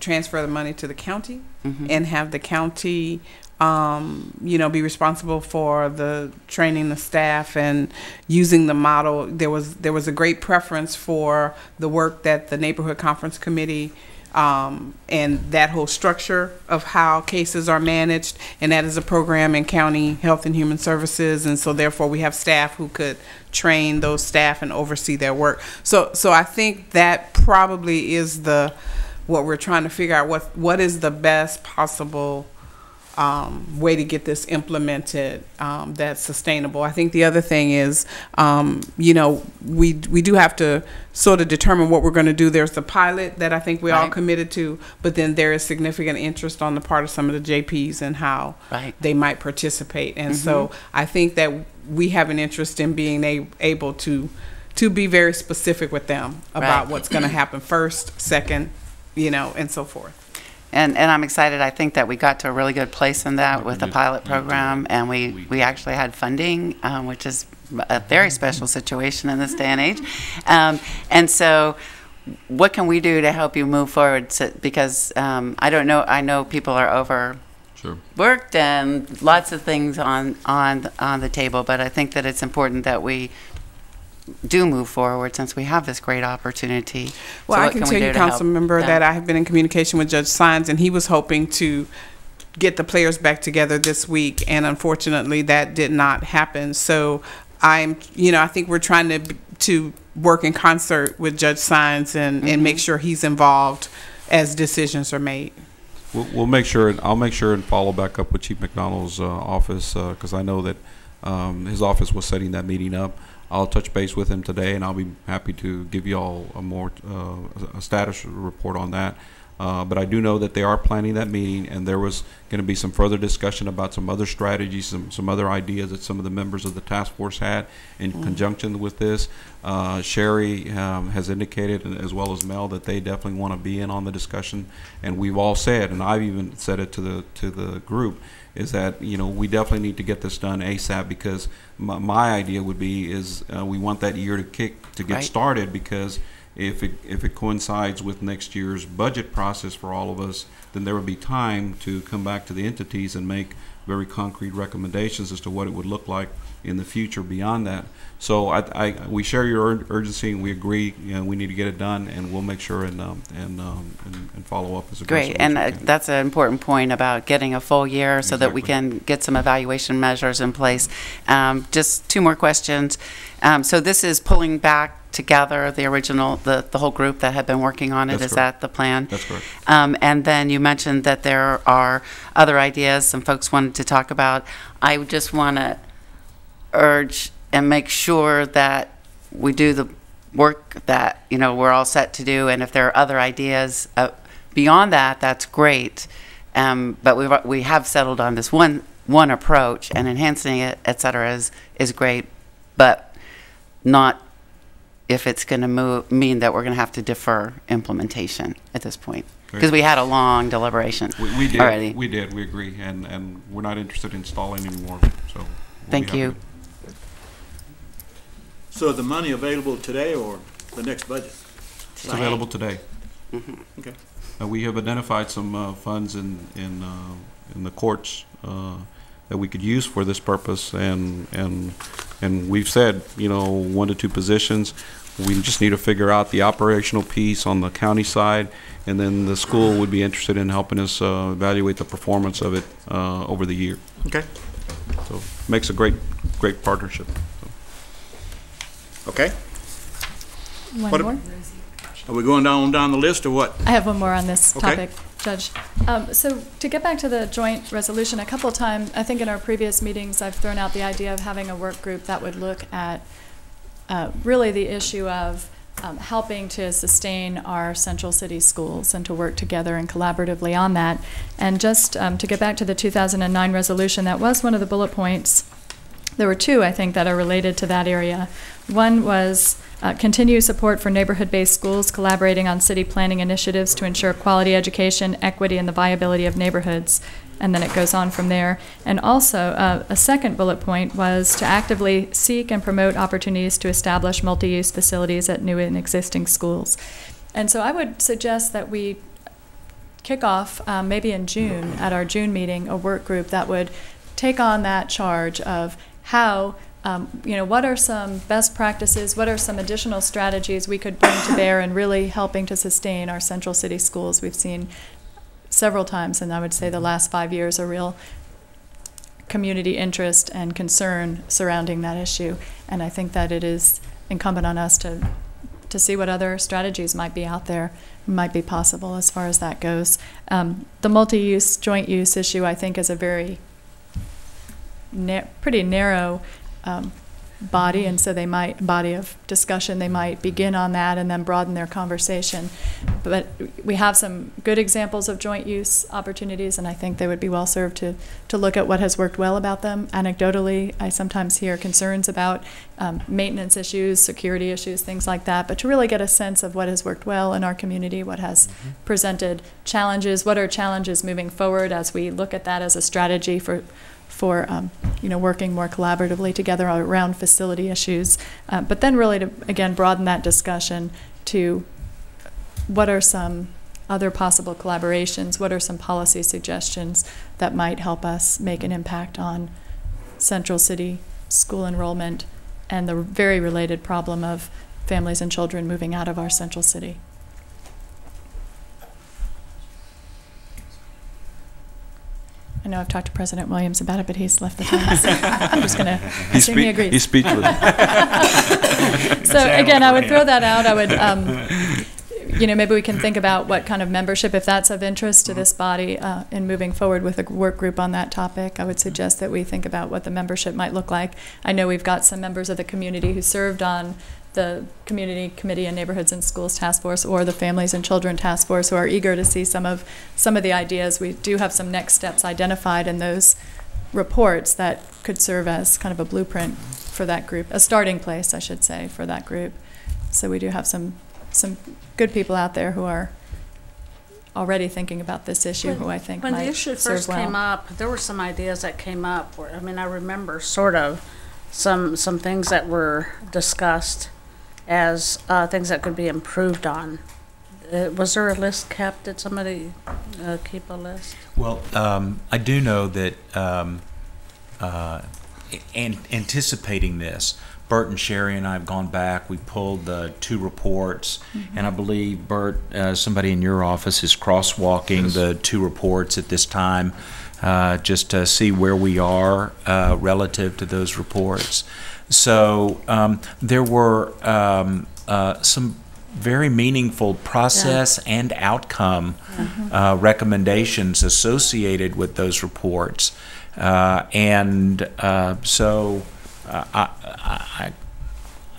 transfer the money to the county and have the county be responsible for the training the staff and using the model. There was a great preference for the work that the Neighborhood Conference Committee and that whole structure of how cases are managed, and that is a program in County Health and Human Services, and so therefore we have staff who could train those staff and oversee their work. So I think that probably is what we're trying to figure out, what is the best possible way to get this implemented that's sustainable. I think the other thing is, we do have to sort of determine what we're going to do. There's the pilot that I think we all committed to, but then there is significant interest on the part of some of the JPs and how they might participate. And so I think that we have an interest in being able to be very specific with them about what's going to happen first, second, and so forth. And I'm excited. I think that we got to a really good place in that with the pilot program, and we actually had funding, which is a very special situation in this day and age. And so what can we do to help you move forward? Because I don't know, I know people are overworked and lots of things on the table, but I think that it's important that we do move forward since we have this great opportunity. Well, I can tell you, council member, that I have been in communication with Judge Sines, and he was hoping to get the players back together this week, and unfortunately that did not happen. So I think we're trying to work in concert with Judge Sines and make sure he's involved as decisions are made. We'll make sure, and I'll make sure and follow back up with Chief McDonald's office, because I know that his office was setting that meeting up. I'll touch base with him today, and I'll be happy to give you all a status report on that. But I do know that they are planning that meeting, and there was going to be some further discussion about some other strategies, some other ideas that some of the members of the task force had in conjunction with this. Sherry has indicated, as well as Mel, that they definitely want to be in on the discussion. And we've all said, and I've even said it to the group, is that we definitely need to get this done ASAP, because my idea would be is we want that year to get Right. started, because if it coincides with next year's budget process for all of us, then there would be time to come back to the entities and make very concrete recommendations as to what it would look like in the future beyond that. So we share your urgency, and we agree we need to get it done, and we'll make sure and follow up as aggressively Great, and as we can. that's an important point about getting a full year so that we can get some evaluation measures in place. Just two more questions. So this is pulling back together the original, the whole group that had been working on it. That's Is correct. that the plan? That's correct. And then you mentioned that there are other ideas some folks wanted to talk about. I just want to urge and make sure that we do the work that we're all set to do, and if there are other ideas beyond that, that's great. But we have settled on this one approach, and enhancing it, et cetera, is great, but not if it's going to mean that we're going to have to defer implementation at this point, because we had a long deliberation We did. already. We did. We agree, and we're not interested in stalling anymore. So we'll Thank be you. happy So the money available today or the next budget? It's available today. Okay. We have identified some funds in the courts that we could use for this purpose, and we've said 1 to 2 positions. We just need to figure out the operational piece on the county side, and then the school would be interested in helping us evaluate the performance of it over the year. Okay. So makes a great partnership. So. Okay. One What- more? Are we going down the list or what? I have one more on this Okay. topic, Judge. So to get back to the joint resolution, a couple of times, I think in our previous meetings, I've thrown out the idea of having a work group that would look at really the issue of helping to sustain our central city schools and to work together and collaboratively on that. And just to get back to the 2009 resolution, that was one of the bullet points. There were 2, I think, that are related to that area. One was continue support for neighborhood-based schools, collaborating on city planning initiatives to ensure quality education, equity, and the viability of neighborhoods. And then it goes on from there. And also, a second bullet point was to actively seek and promote opportunities to establish multi-use facilities at new and existing schools. And so I would suggest that we kick off, maybe in June, at our June meeting, a work group that would take on that charge of how, what are some best practices, what are some additional strategies we could bring to bear in really helping to sustain our central city schools. We've seen several times, and I would say the last 5 years, a real community interest and concern surrounding that issue. And I think that it is incumbent on us to see what other strategies might be out there, might be possible as far as that goes. The multi-use, joint use issue, I think, is a very pretty narrow body, and so body of discussion, they might begin on that and then broaden their conversation. But we have some good examples of joint use opportunities, and I think they would be well served to look at what has worked well about them. Anecdotally, I sometimes hear concerns about maintenance issues, security issues, things like that, but to really get a sense of what has worked well in our community, what has presented challenges, what are challenges moving forward as we look at that as a strategy for working more collaboratively together around facility issues, but then really to, again, broaden that discussion to what are some other possible collaborations, what are some policy suggestions that might help us make an impact on central city school enrollment and the very related problem of families and children moving out of our central city. I know I've talked to President Williams about it, but he's left the time. So I'm just going to assume he agrees. He's speechless. So again, I would throw that out. I would, maybe we can think about what kind of membership, if that's of interest to this body, in moving forward with a work group on that topic. I would suggest that we think about what the membership might look like. I know we've got some members of the community who served on the Community Committee and Neighborhoods and Schools Task Force or the Families and Children Task Force who are eager to see some of the ideas. We do have some next steps identified in those reports that could serve as kind of a blueprint for that group, a starting place, I should say, for that group. So we do have some good people out there who are already thinking about this issue, who I think might serve well. When the issue first came up, there were some ideas that came up. Where, I mean, I remember sort of some things that were discussed as things that could be improved on. Was there a list kept? Did somebody keep a list? Well, I do know that anticipating this, Bert and Sherry and I have gone back. We pulled the 2 reports, and I believe, Bert, somebody in your office is crosswalking the 2 reports at this time, just to see where we are relative to those reports. So there were some very meaningful process and outcome recommendations associated with those reports. So I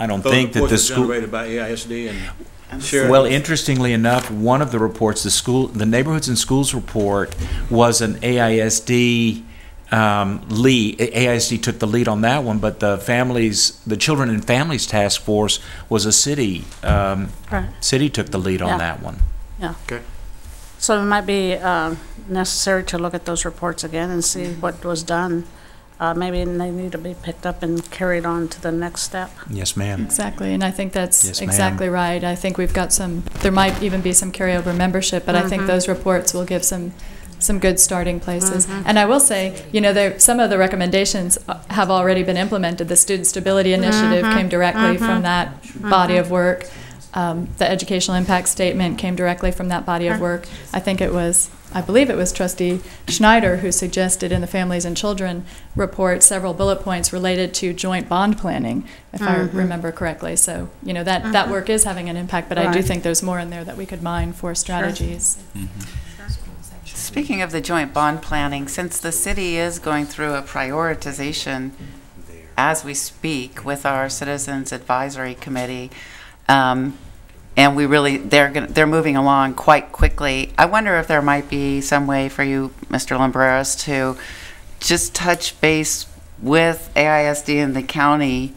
don't think that the school generated by AISD and shared. Well, interestingly enough, one of the reports, the Neighborhoods and Schools report, was an AISD lead. AISD took the lead on that one, but the Children and Families Task Force was a city. City took the lead on that one. Yeah. Okay. So it might be necessary to look at those reports again and see what was done. Maybe they need to be picked up and carried on to the next step. Yes, ma'am. Exactly, and I think that's Yes, ma'am. exactly right. I think we've got there might even be some carryover membership, but I think those reports will give some good starting places. And I will say, some of the recommendations have already been implemented. The Student Stability Initiative came directly from that body of work. The Educational Impact Statement came directly from that body of work. I believe it was Trustee Schneider who suggested in the Families and Children report several bullet points related to joint bond planning, if I remember correctly. So, that work is having an impact, but I do think there's more in there that we could mine for strategies. Speaking of the joint bond planning, since the city is going through a prioritization as we speak with our Citizens Advisory Committee, and they're moving along quite quickly. I wonder if there might be some way for you, Mr. Lumbreras, to just touch base with AISD and the county,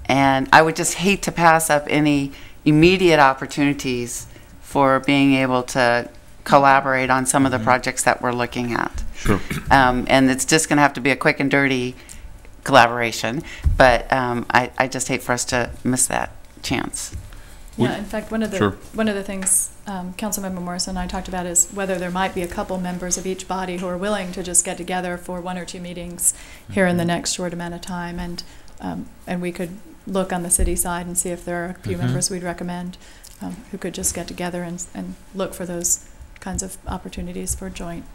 and I would just hate to pass up any immediate opportunities for being able to collaborate on some of the projects that we're looking at. Sure. And it's just going to have to be a quick and dirty collaboration, but I just hate for us to miss that chance. Yeah, in fact, one of the things Councilmember Morrison and I talked about is whether there might be a couple members of each body who are willing to just get together for 1 or 2 meetings here in the next short amount of time, and we could look on the city side and see if there are a few members we'd recommend who could just get together and look for those kinds of opportunities for joint.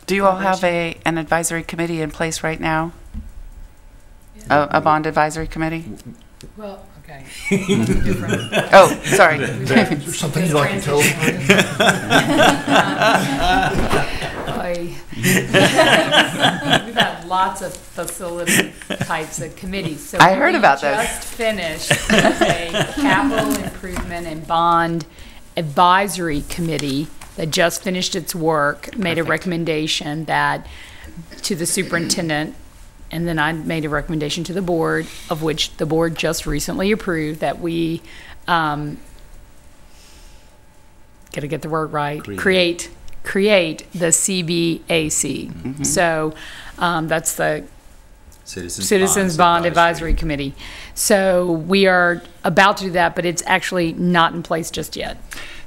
Do you all have an advisory committee in place right now? A bond advisory committee? Well, okay. Oh, sorry. Is there something you'd like to tell us? We've got lots of facility types of committees. So I heard about those. We just finished a capital improvement and bond advisory committee that just finished its work, made a recommendation to the superintendent, and then I made a recommendation to the board, of which the board just recently approved, that we gotta get the word right, create the CBAC. So that's the Citizens Bond Advisory Committee. So we are about to do that, but it's actually not in place just yet.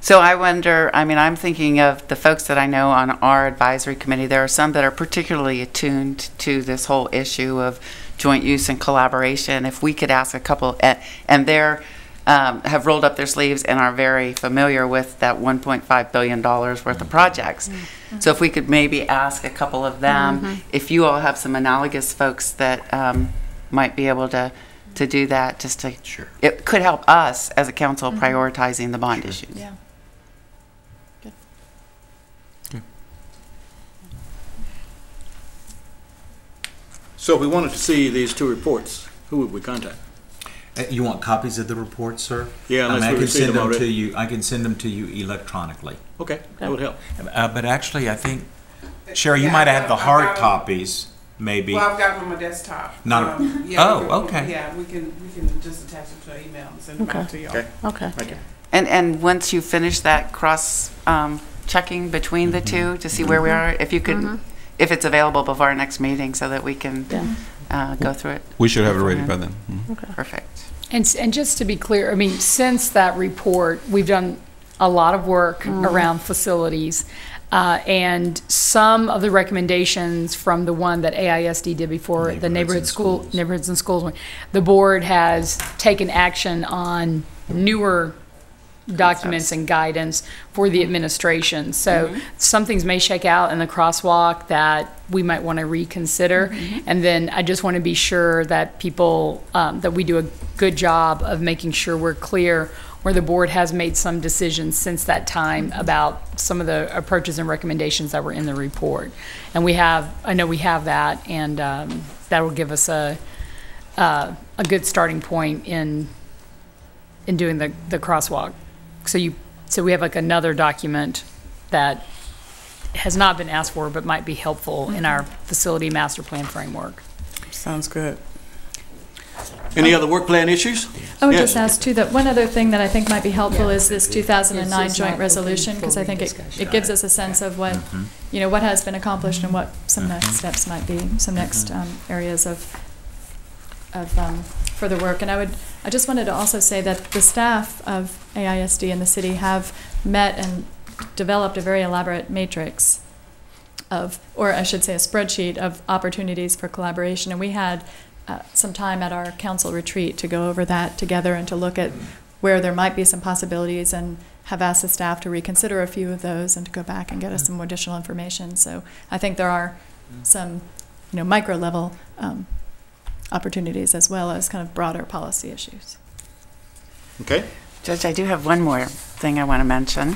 So I wonder, I'm thinking of the folks that I know on our advisory committee. There are some that are particularly attuned to this whole issue of joint use and collaboration. If we could ask a couple, and they're have rolled up their sleeves and are very familiar with that $1.5 billion worth of projects. So if we could maybe ask a couple of them, if you all have some analogous folks that might be able to to do that, just to, Sure. it could help us as a council prioritizing the bond issues. Yeah. So if we wanted to see these two reports, who would we contact? You want copies of the report, sir? Yeah, unless I we can received send them them to already. you. I can send them to you electronically. Okay, that would help. But actually, I think, Sherry, you might have the hard copies, maybe. Well, I've got them on my desktop. Not. Yeah, we can- Okay. Yeah, we can just attach them to an email and send them out to y'all. Okay. Okay. Thank you. And once you finish that cross checking between the two to see where we are, if you could, if it's available before our next meeting, so that we can go through it. We should have it ready by then. Perfect. And just to be clear, I mean, since that report, we've done a lot of work around facilities. And some of the recommendations from the one that AISD did before, the neighborhoods and schools one, the board has taken action on newer documents and guidance for the administration. So some things may shake out in the crosswalk that we might want to reconsider. And then I just want to be sure that people, that we do a good job of making sure we're clear where the board has made some decisions since that time about some of the approaches and recommendations that were in the report. And we have, I know we have that, and that will give us a good starting point in doing the crosswalk. So we have like another document that has not been asked for but might be helpful in our facility master plan framework. Sounds good. Any other work plan issues? I would Yes. just ask too, that one other thing that I think might be helpful is this 2009 It's joint not resolution, open because for I think rediscussion. it gives us a sense of what, what has been accomplished and what some next steps might be, some next areas of further work. And I just wanted to also say that the staff of AISD and the city have met and developed a very elaborate matrix of, or I should say a spreadsheet of opportunities for collaboration. And we had some time at our council retreat to go over that together and to look at where there might be some possibilities, and have asked the staff to reconsider a few of those and to go back and get us some additional information. So I think there are some, micro level opportunities as well as kind of broader policy issues. Okay, Judge, I do have one more thing I want to mention.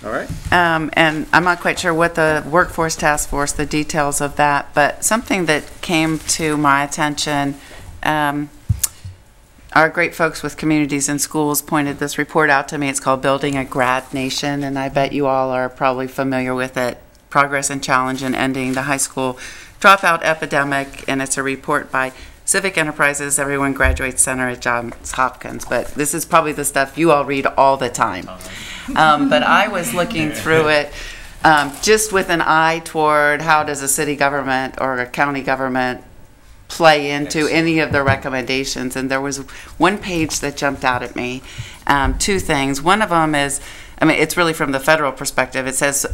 all right. And I'm not quite sure what the workforce task force, the details of that, but something that came to my attention, our great folks with communities and schools pointed this report out to me. It's called Building a Grad Nation, and I bet you all are probably familiar with it. Progress and Challenge in Ending the High School Dropout Epidemic, and it's a report by Civic Enterprises, Everyone Graduates Center at Johns Hopkins. But this is probably the stuff you all read all the time. But I was looking through it just with an eye toward how does a city government or a county government play into any of the recommendations. And there was one page that jumped out at me, two things. One of them is, it's really from the federal perspective. It says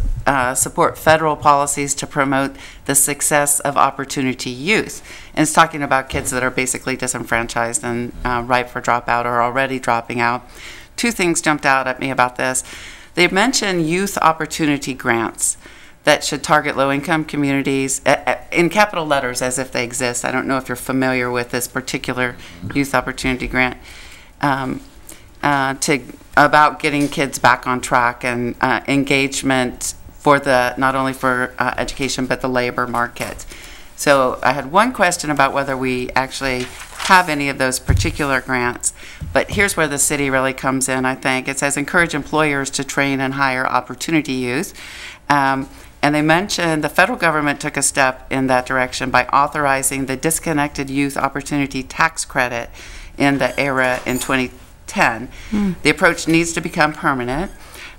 support federal policies to promote the success of opportunity youth. And it's talking about kids that are basically disenfranchised and ripe for dropout or already dropping out. Two things jumped out at me about this. They mentioned youth opportunity grants that should target low-income communities in capital letters as if they exist. I don't know if you're familiar with this particular youth opportunity grant. About getting kids back on track and engagement for not only for education but the labor market. So I had one question about whether we actually have any of those particular grants, but here's where the city really comes in, I think. It says encourage employers to train and hire opportunity youth. And they mentioned the federal government took a step in that direction by authorizing the Disconnected Youth Opportunity Tax Credit in the ERA in 2010. The approach needs to become permanent.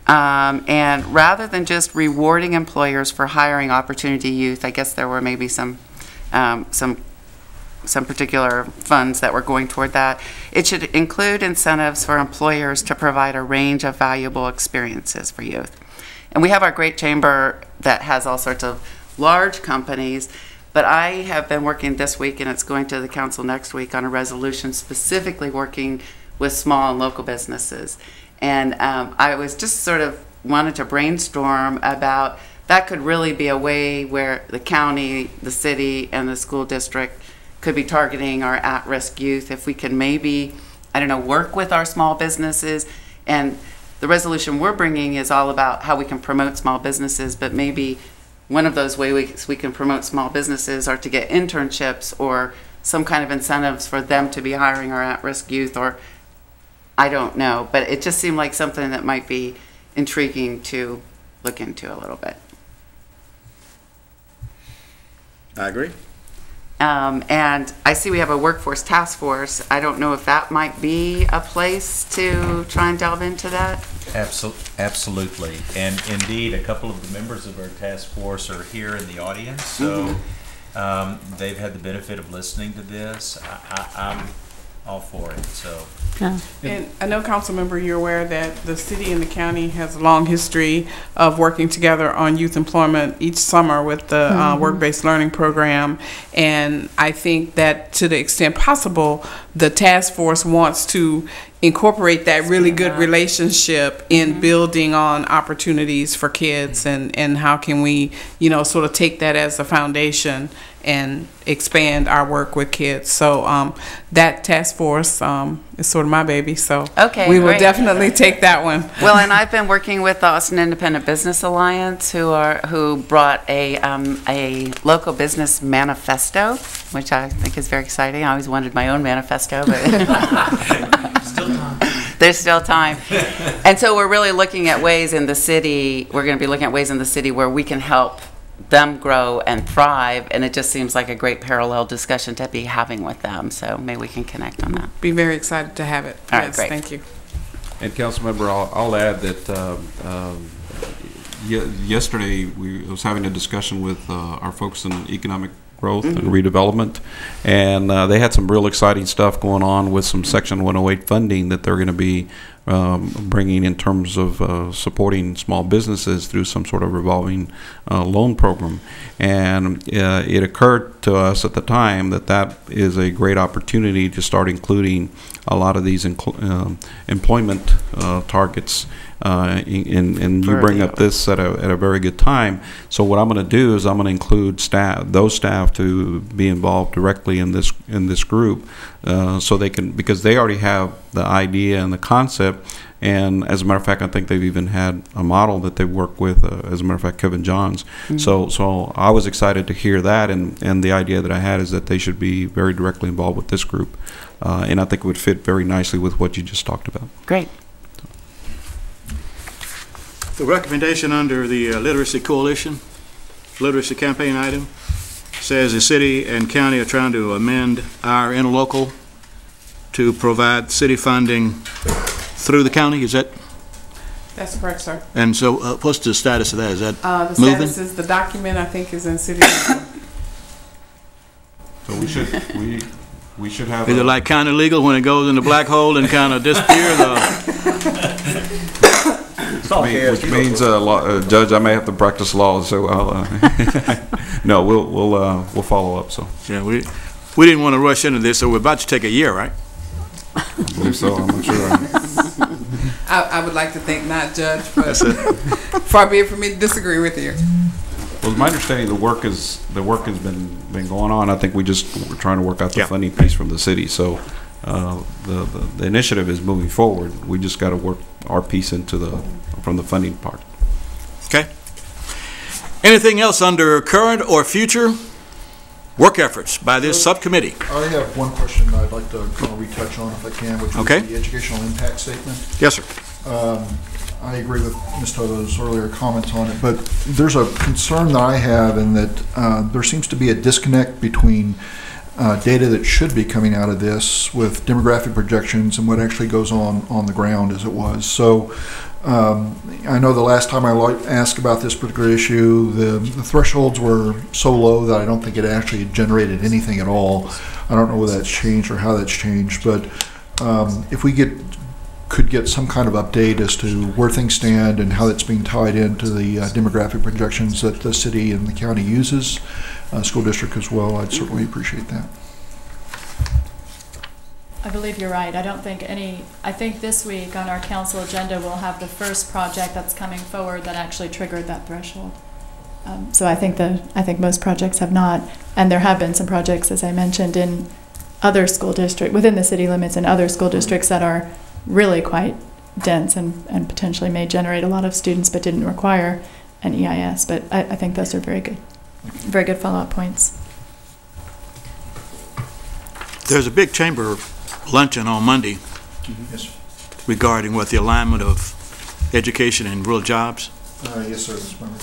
And rather than just rewarding employers for hiring opportunity youth, I guess there were maybe some particular funds that were going toward that. It should include incentives for employers to provide a range of valuable experiences for youth. And we have our great chamber that has all sorts of large companies, but I have been working this week, and it's going to the council next week, on a resolution specifically working with small and local businesses. And I was just sort of wanted to brainstorm about that could really be a way where the county, the city, and the school district could be targeting our at-risk youth. If we can maybe, I don't know, work with our small businesses. And the resolution we're bringing is all about how we can promote small businesses, but maybe one of those ways we can promote small businesses are to get internships or some kind of incentives for them to be hiring our at-risk youth, or I don't know, but it just seemed like something that might be intriguing to look into a little bit. I agree. And I see we have a workforce task force. I don't know if that might be a place to try and delve into that. Absolutely. And indeed, a couple of the members of our task force are here in the audience, so they've had the benefit of listening to this. I'm all for it, so. Yeah. And I know, council member, you're aware that the city and the county has a long history of working together on youth employment each summer with the work-based learning program. And I think that to the extent possible, the task force wants to incorporate that really good relationship in building on opportunities for kids, and how can we, you know, sort of take that as a foundation and expand our work with kids. So that task force is sort of my baby, so we will definitely take that one. Well, and I've been working with the Austin Independent Business Alliance, who brought a local business manifesto, which I think is very exciting. I always wanted my own manifesto, but there's still time. And so we're really looking at ways in the city, we're going to be looking at ways in the city where we can help them grow and thrive, and it just seems like a great parallel discussion to be having with them, so maybe we can connect on that. Be very excited to have it. All right, yes, great. Thank you. And Councilmember, I'll add that yesterday we was having a discussion with our folks in economic growth and redevelopment, and they had some real exciting stuff going on with some Section 108 funding that they're going to be bringing in terms of supporting small businesses through some sort of revolving loan program. And it occurred to us at the time that that is a great opportunity to start including a lot of these employment targets. And you bring up this at a very good time. So what I'm going to do is I'm going to include those staff to be involved directly in this group, so they can, because they already have the idea and the concept. And as a matter of fact, I think they've even had a model that they work with. As a matter of fact, Kevin Johns. So I was excited to hear that, and the idea that I had is that they should be very directly involved with this group, and I think it would fit very nicely with what you just talked about. Great. The recommendation under the Literacy Coalition, literacy campaign item, says the city and county are trying to amend our interlocal to provide city funding through the county. Is that? That's correct, sir. And so what's the status of that? Is that the moving? status is the document, I think, is in city. So we should have. Is it like kind of legal when it goes in the black hole and kind of disappears? Which means, Judge, I may have to practice law, so I'll. No, we'll follow up. So yeah, we didn't want to rush into this, so we're about to take a year, right? I believe so. I'm not sure. I would like to think not, Judge, but far be it for me to disagree with you. Well, my understanding, the work has been going on. I think we're trying to work out the funding piece from the city. So the initiative is moving forward. We just got to work our piece from the funding part. Okay. Anything else under current or future work efforts by this subcommittee? I have one question I'd like to kind of retouch on if I can, which is the educational impact statement. Yes, sir. I agree with Ms. Toto's earlier comments on it, but there's a concern that I have in that there seems to be a disconnect between data that should be coming out of this with demographic projections and what actually goes on the ground as it was. So I know the last time I asked about this particular issue, the thresholds were so low that I don't think it actually generated anything at all. I don't know whether that's changed or how that's changed, but if we could get some kind of update as to where things stand and how that's being tied into the demographic projections that the city and the county uses, school district as well, I'd certainly appreciate that. I believe you're right. I think this week on our council agenda we'll have the first project that's coming forward that actually triggered that threshold. So I think most projects have not, and there have been some projects, as I mentioned, in other school districts, within the city limits and other school districts that are really quite dense and potentially may generate a lot of students but didn't require an EIS. But I think those are very good follow-up points. There's a big chamber luncheon on Monday Yes, regarding the alignment of education and real jobs. yes, sir, Mr. Member.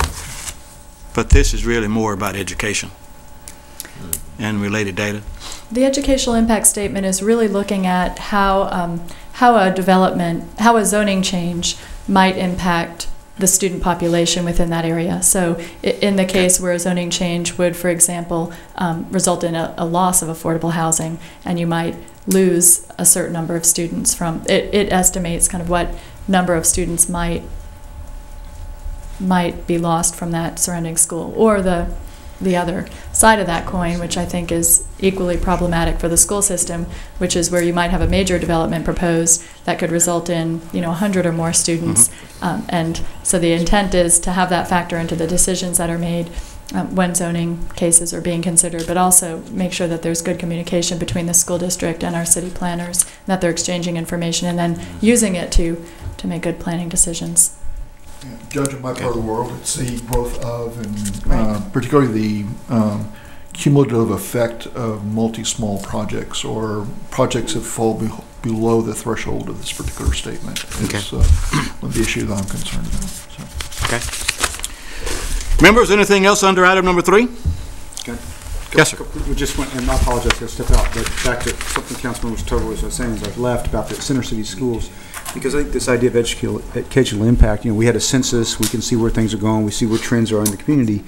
But this is really more about education and related data. The educational impact statement is really looking at how a zoning change might impact the student population within that area. So in the case where a zoning change would, for example, result in a loss of affordable housing, and you might lose a certain number of students from, it estimates kind of what number of students might be lost from that surrounding school. Or the other side of that coin, which I think is equally problematic for the school system, which is where you might have a major development proposed that could result in 100 or more students. And so the intent is to have that factor into the decisions that are made when zoning cases are being considered, but also make sure that there's good communication between the school district and our city planners, that they're exchanging information and then using it to make good planning decisions. Judge, in my part of the world, it's the growth of, and particularly the cumulative effect of multi-small projects or projects that fall below the threshold of this particular statement. Okay. It's one of the issues that I'm concerned about. So. Okay. Members, anything else under item number 3? Yes, sir. We just went, and I apologize to step out, but back to something Councilman Tovar was saying as I left about the center city schools. Because I think this idea of educational impact, we had a census, we can see where things are going, we see where trends are in the community,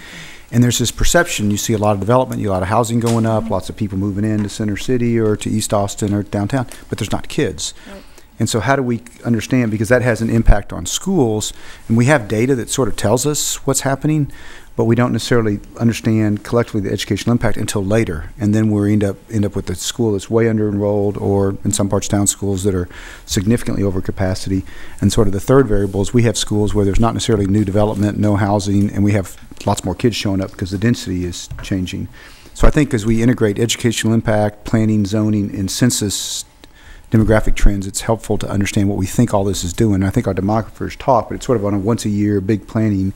and there's this perception, you see a lot of development, a lot of housing going up, lots of people moving into Center City or to East Austin or downtown, but there's not kids. Right. And so how do we understand, because that has an impact on schools, and we have data that sort of tells us what's happening, but we don't necessarily understand collectively the educational impact until later. And then we end up with a school that's way under enrolled, or in some parts of town schools that are significantly over capacity. And sort of the third variable is we have schools where there's not necessarily new development, no housing, and we have lots more kids showing up because the density is changing. So I think as we integrate educational impact, planning, zoning, and census demographic trends, it's helpful to understand what we think all this is doing. I think our demographers talk, but it's sort of on a once-a-year big planning.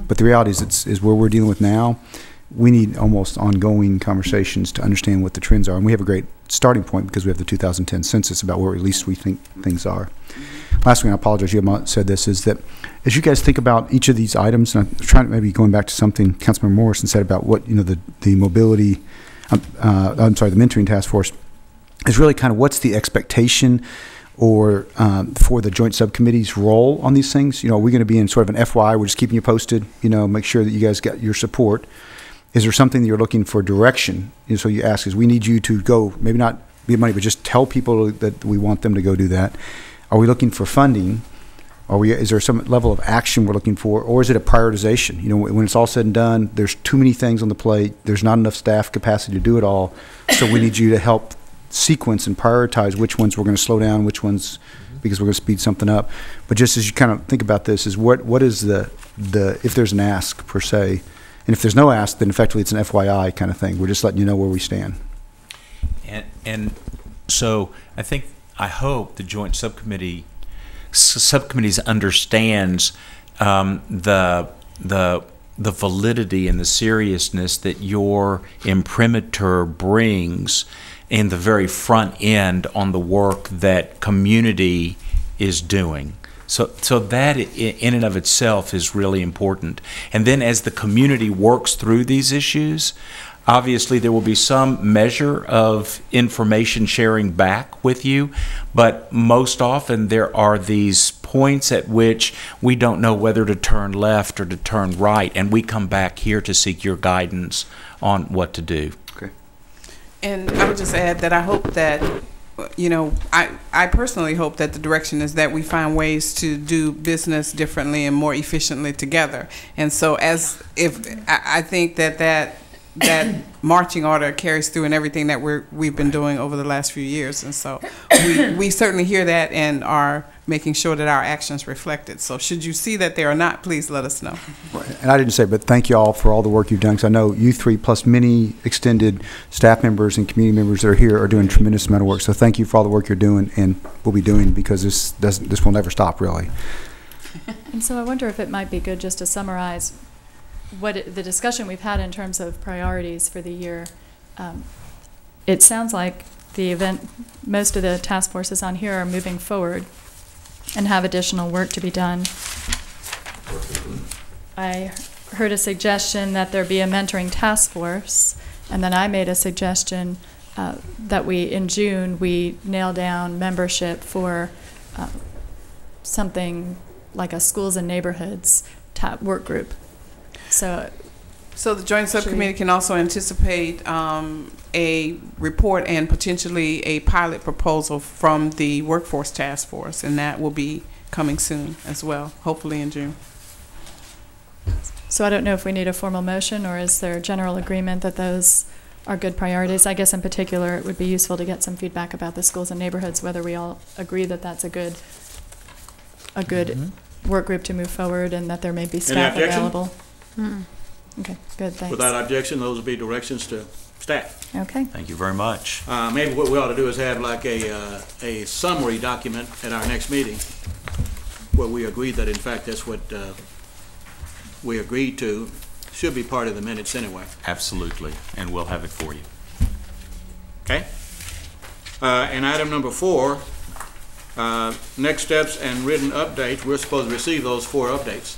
But the reality is where we're dealing with now, we need almost ongoing conversations to understand what the trends are. And we have a great starting point because we have the 2010 census about where at least we think things are. Last thing, I apologize, you have said this, is that as you guys think about each of these items, and I'm trying to maybe going back to something Councilmember Morrison said about what, the mobility, the mentoring task force, is really kind of what's the expectation or for the joint subcommittee's role on these things. Are we going to be in sort of an FY, we're just keeping you posted, make sure that you guys got your support? Is there something that you're looking for direction? So you ask, we need you to go, maybe not give money, but just tell people that we want them to go do that. Are we looking for funding? Is there some level of action we're looking for, or is it a prioritization? When it's all said and done, there's too many things on the plate, there's not enough staff capacity to do it all, so we need you to help sequence and prioritize which ones we're going to slow down, which ones because we're going to speed something up. But just as you kind of think about this, is what is the if there's an ask per se, and if there's no ask, then effectively it's an FYI kind of thing. We're just letting you know where we stand. And so I hope the joint subcommittees understands the validity and the seriousness that your imprimatur brings in the very front end on the work that community is doing. So that in and of itself is really important. And then as the community works through these issues, obviously there will be some measure of information sharing back with you, but most often there are these points at which we don't know whether to turn left or to turn right, and we come back here to seek your guidance on what to do. And I would just add that I hope that, I personally hope that the direction is that we find ways to do business differently and more efficiently together. And so I think that that marching order carries through in everything that we've been doing over the last few years. And so we certainly hear that and are making sure that our actions reflect it. So should you see that they are not, please let us know. And I didn't say, but thank you all for all the work you've done, because I know you three plus many extended staff members and community members that are here are doing a tremendous amount of work. So thank you for all the work you're doing and will be doing, because this will never stop, really. And so I wonder if it might be good just to summarize the discussion we've had in terms of priorities for the year. It sounds like the event, most of the task forces on here are moving forward and have additional work to be done. I heard a suggestion that there be a mentoring task force, and then I made a suggestion that in June, we nail down membership for something like a schools and neighborhoods work group. So the Joint Subcommittee can also anticipate a report and potentially a pilot proposal from the Workforce Task Force, and that will be coming soon as well, hopefully in June. So I don't know if we need a formal motion, or is there general agreement that those are good priorities? I guess in particular it would be useful to get some feedback about the schools and neighborhoods, whether we all agree that that's a good work group to move forward and that there may be staff available. Okay, good, thanks. Without objection, those will be directions to staff. Okay. Thank you very much. Maybe what we ought to do is have like a summary document at our next meeting where we agree that in fact that's what we agreed to. Should be part of the minutes anyway. Absolutely, and we'll have it for you. Okay. And item number 4, next steps and written updates. We're supposed to receive those 4 updates.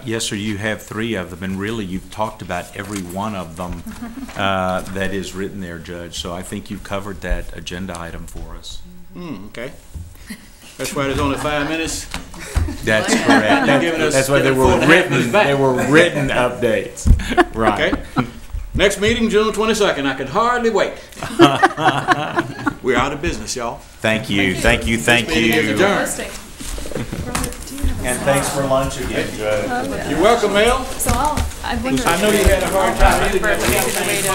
Yes, sir, you have 3 of them, and really you've talked about every one of them that is written there, Judge. So I think you've covered that agenda item for us. Okay. That's why there's only 5 minutes. That's correct. That's why they were written. They were written updates. Right. Okay. Next meeting, June 22nd. I can hardly wait. We're out of business, y'all. Thank you. Thank you. Thank you. And thanks for lunch again, Judge. You're welcome, Mel. So I wonder. I know you had a hard time.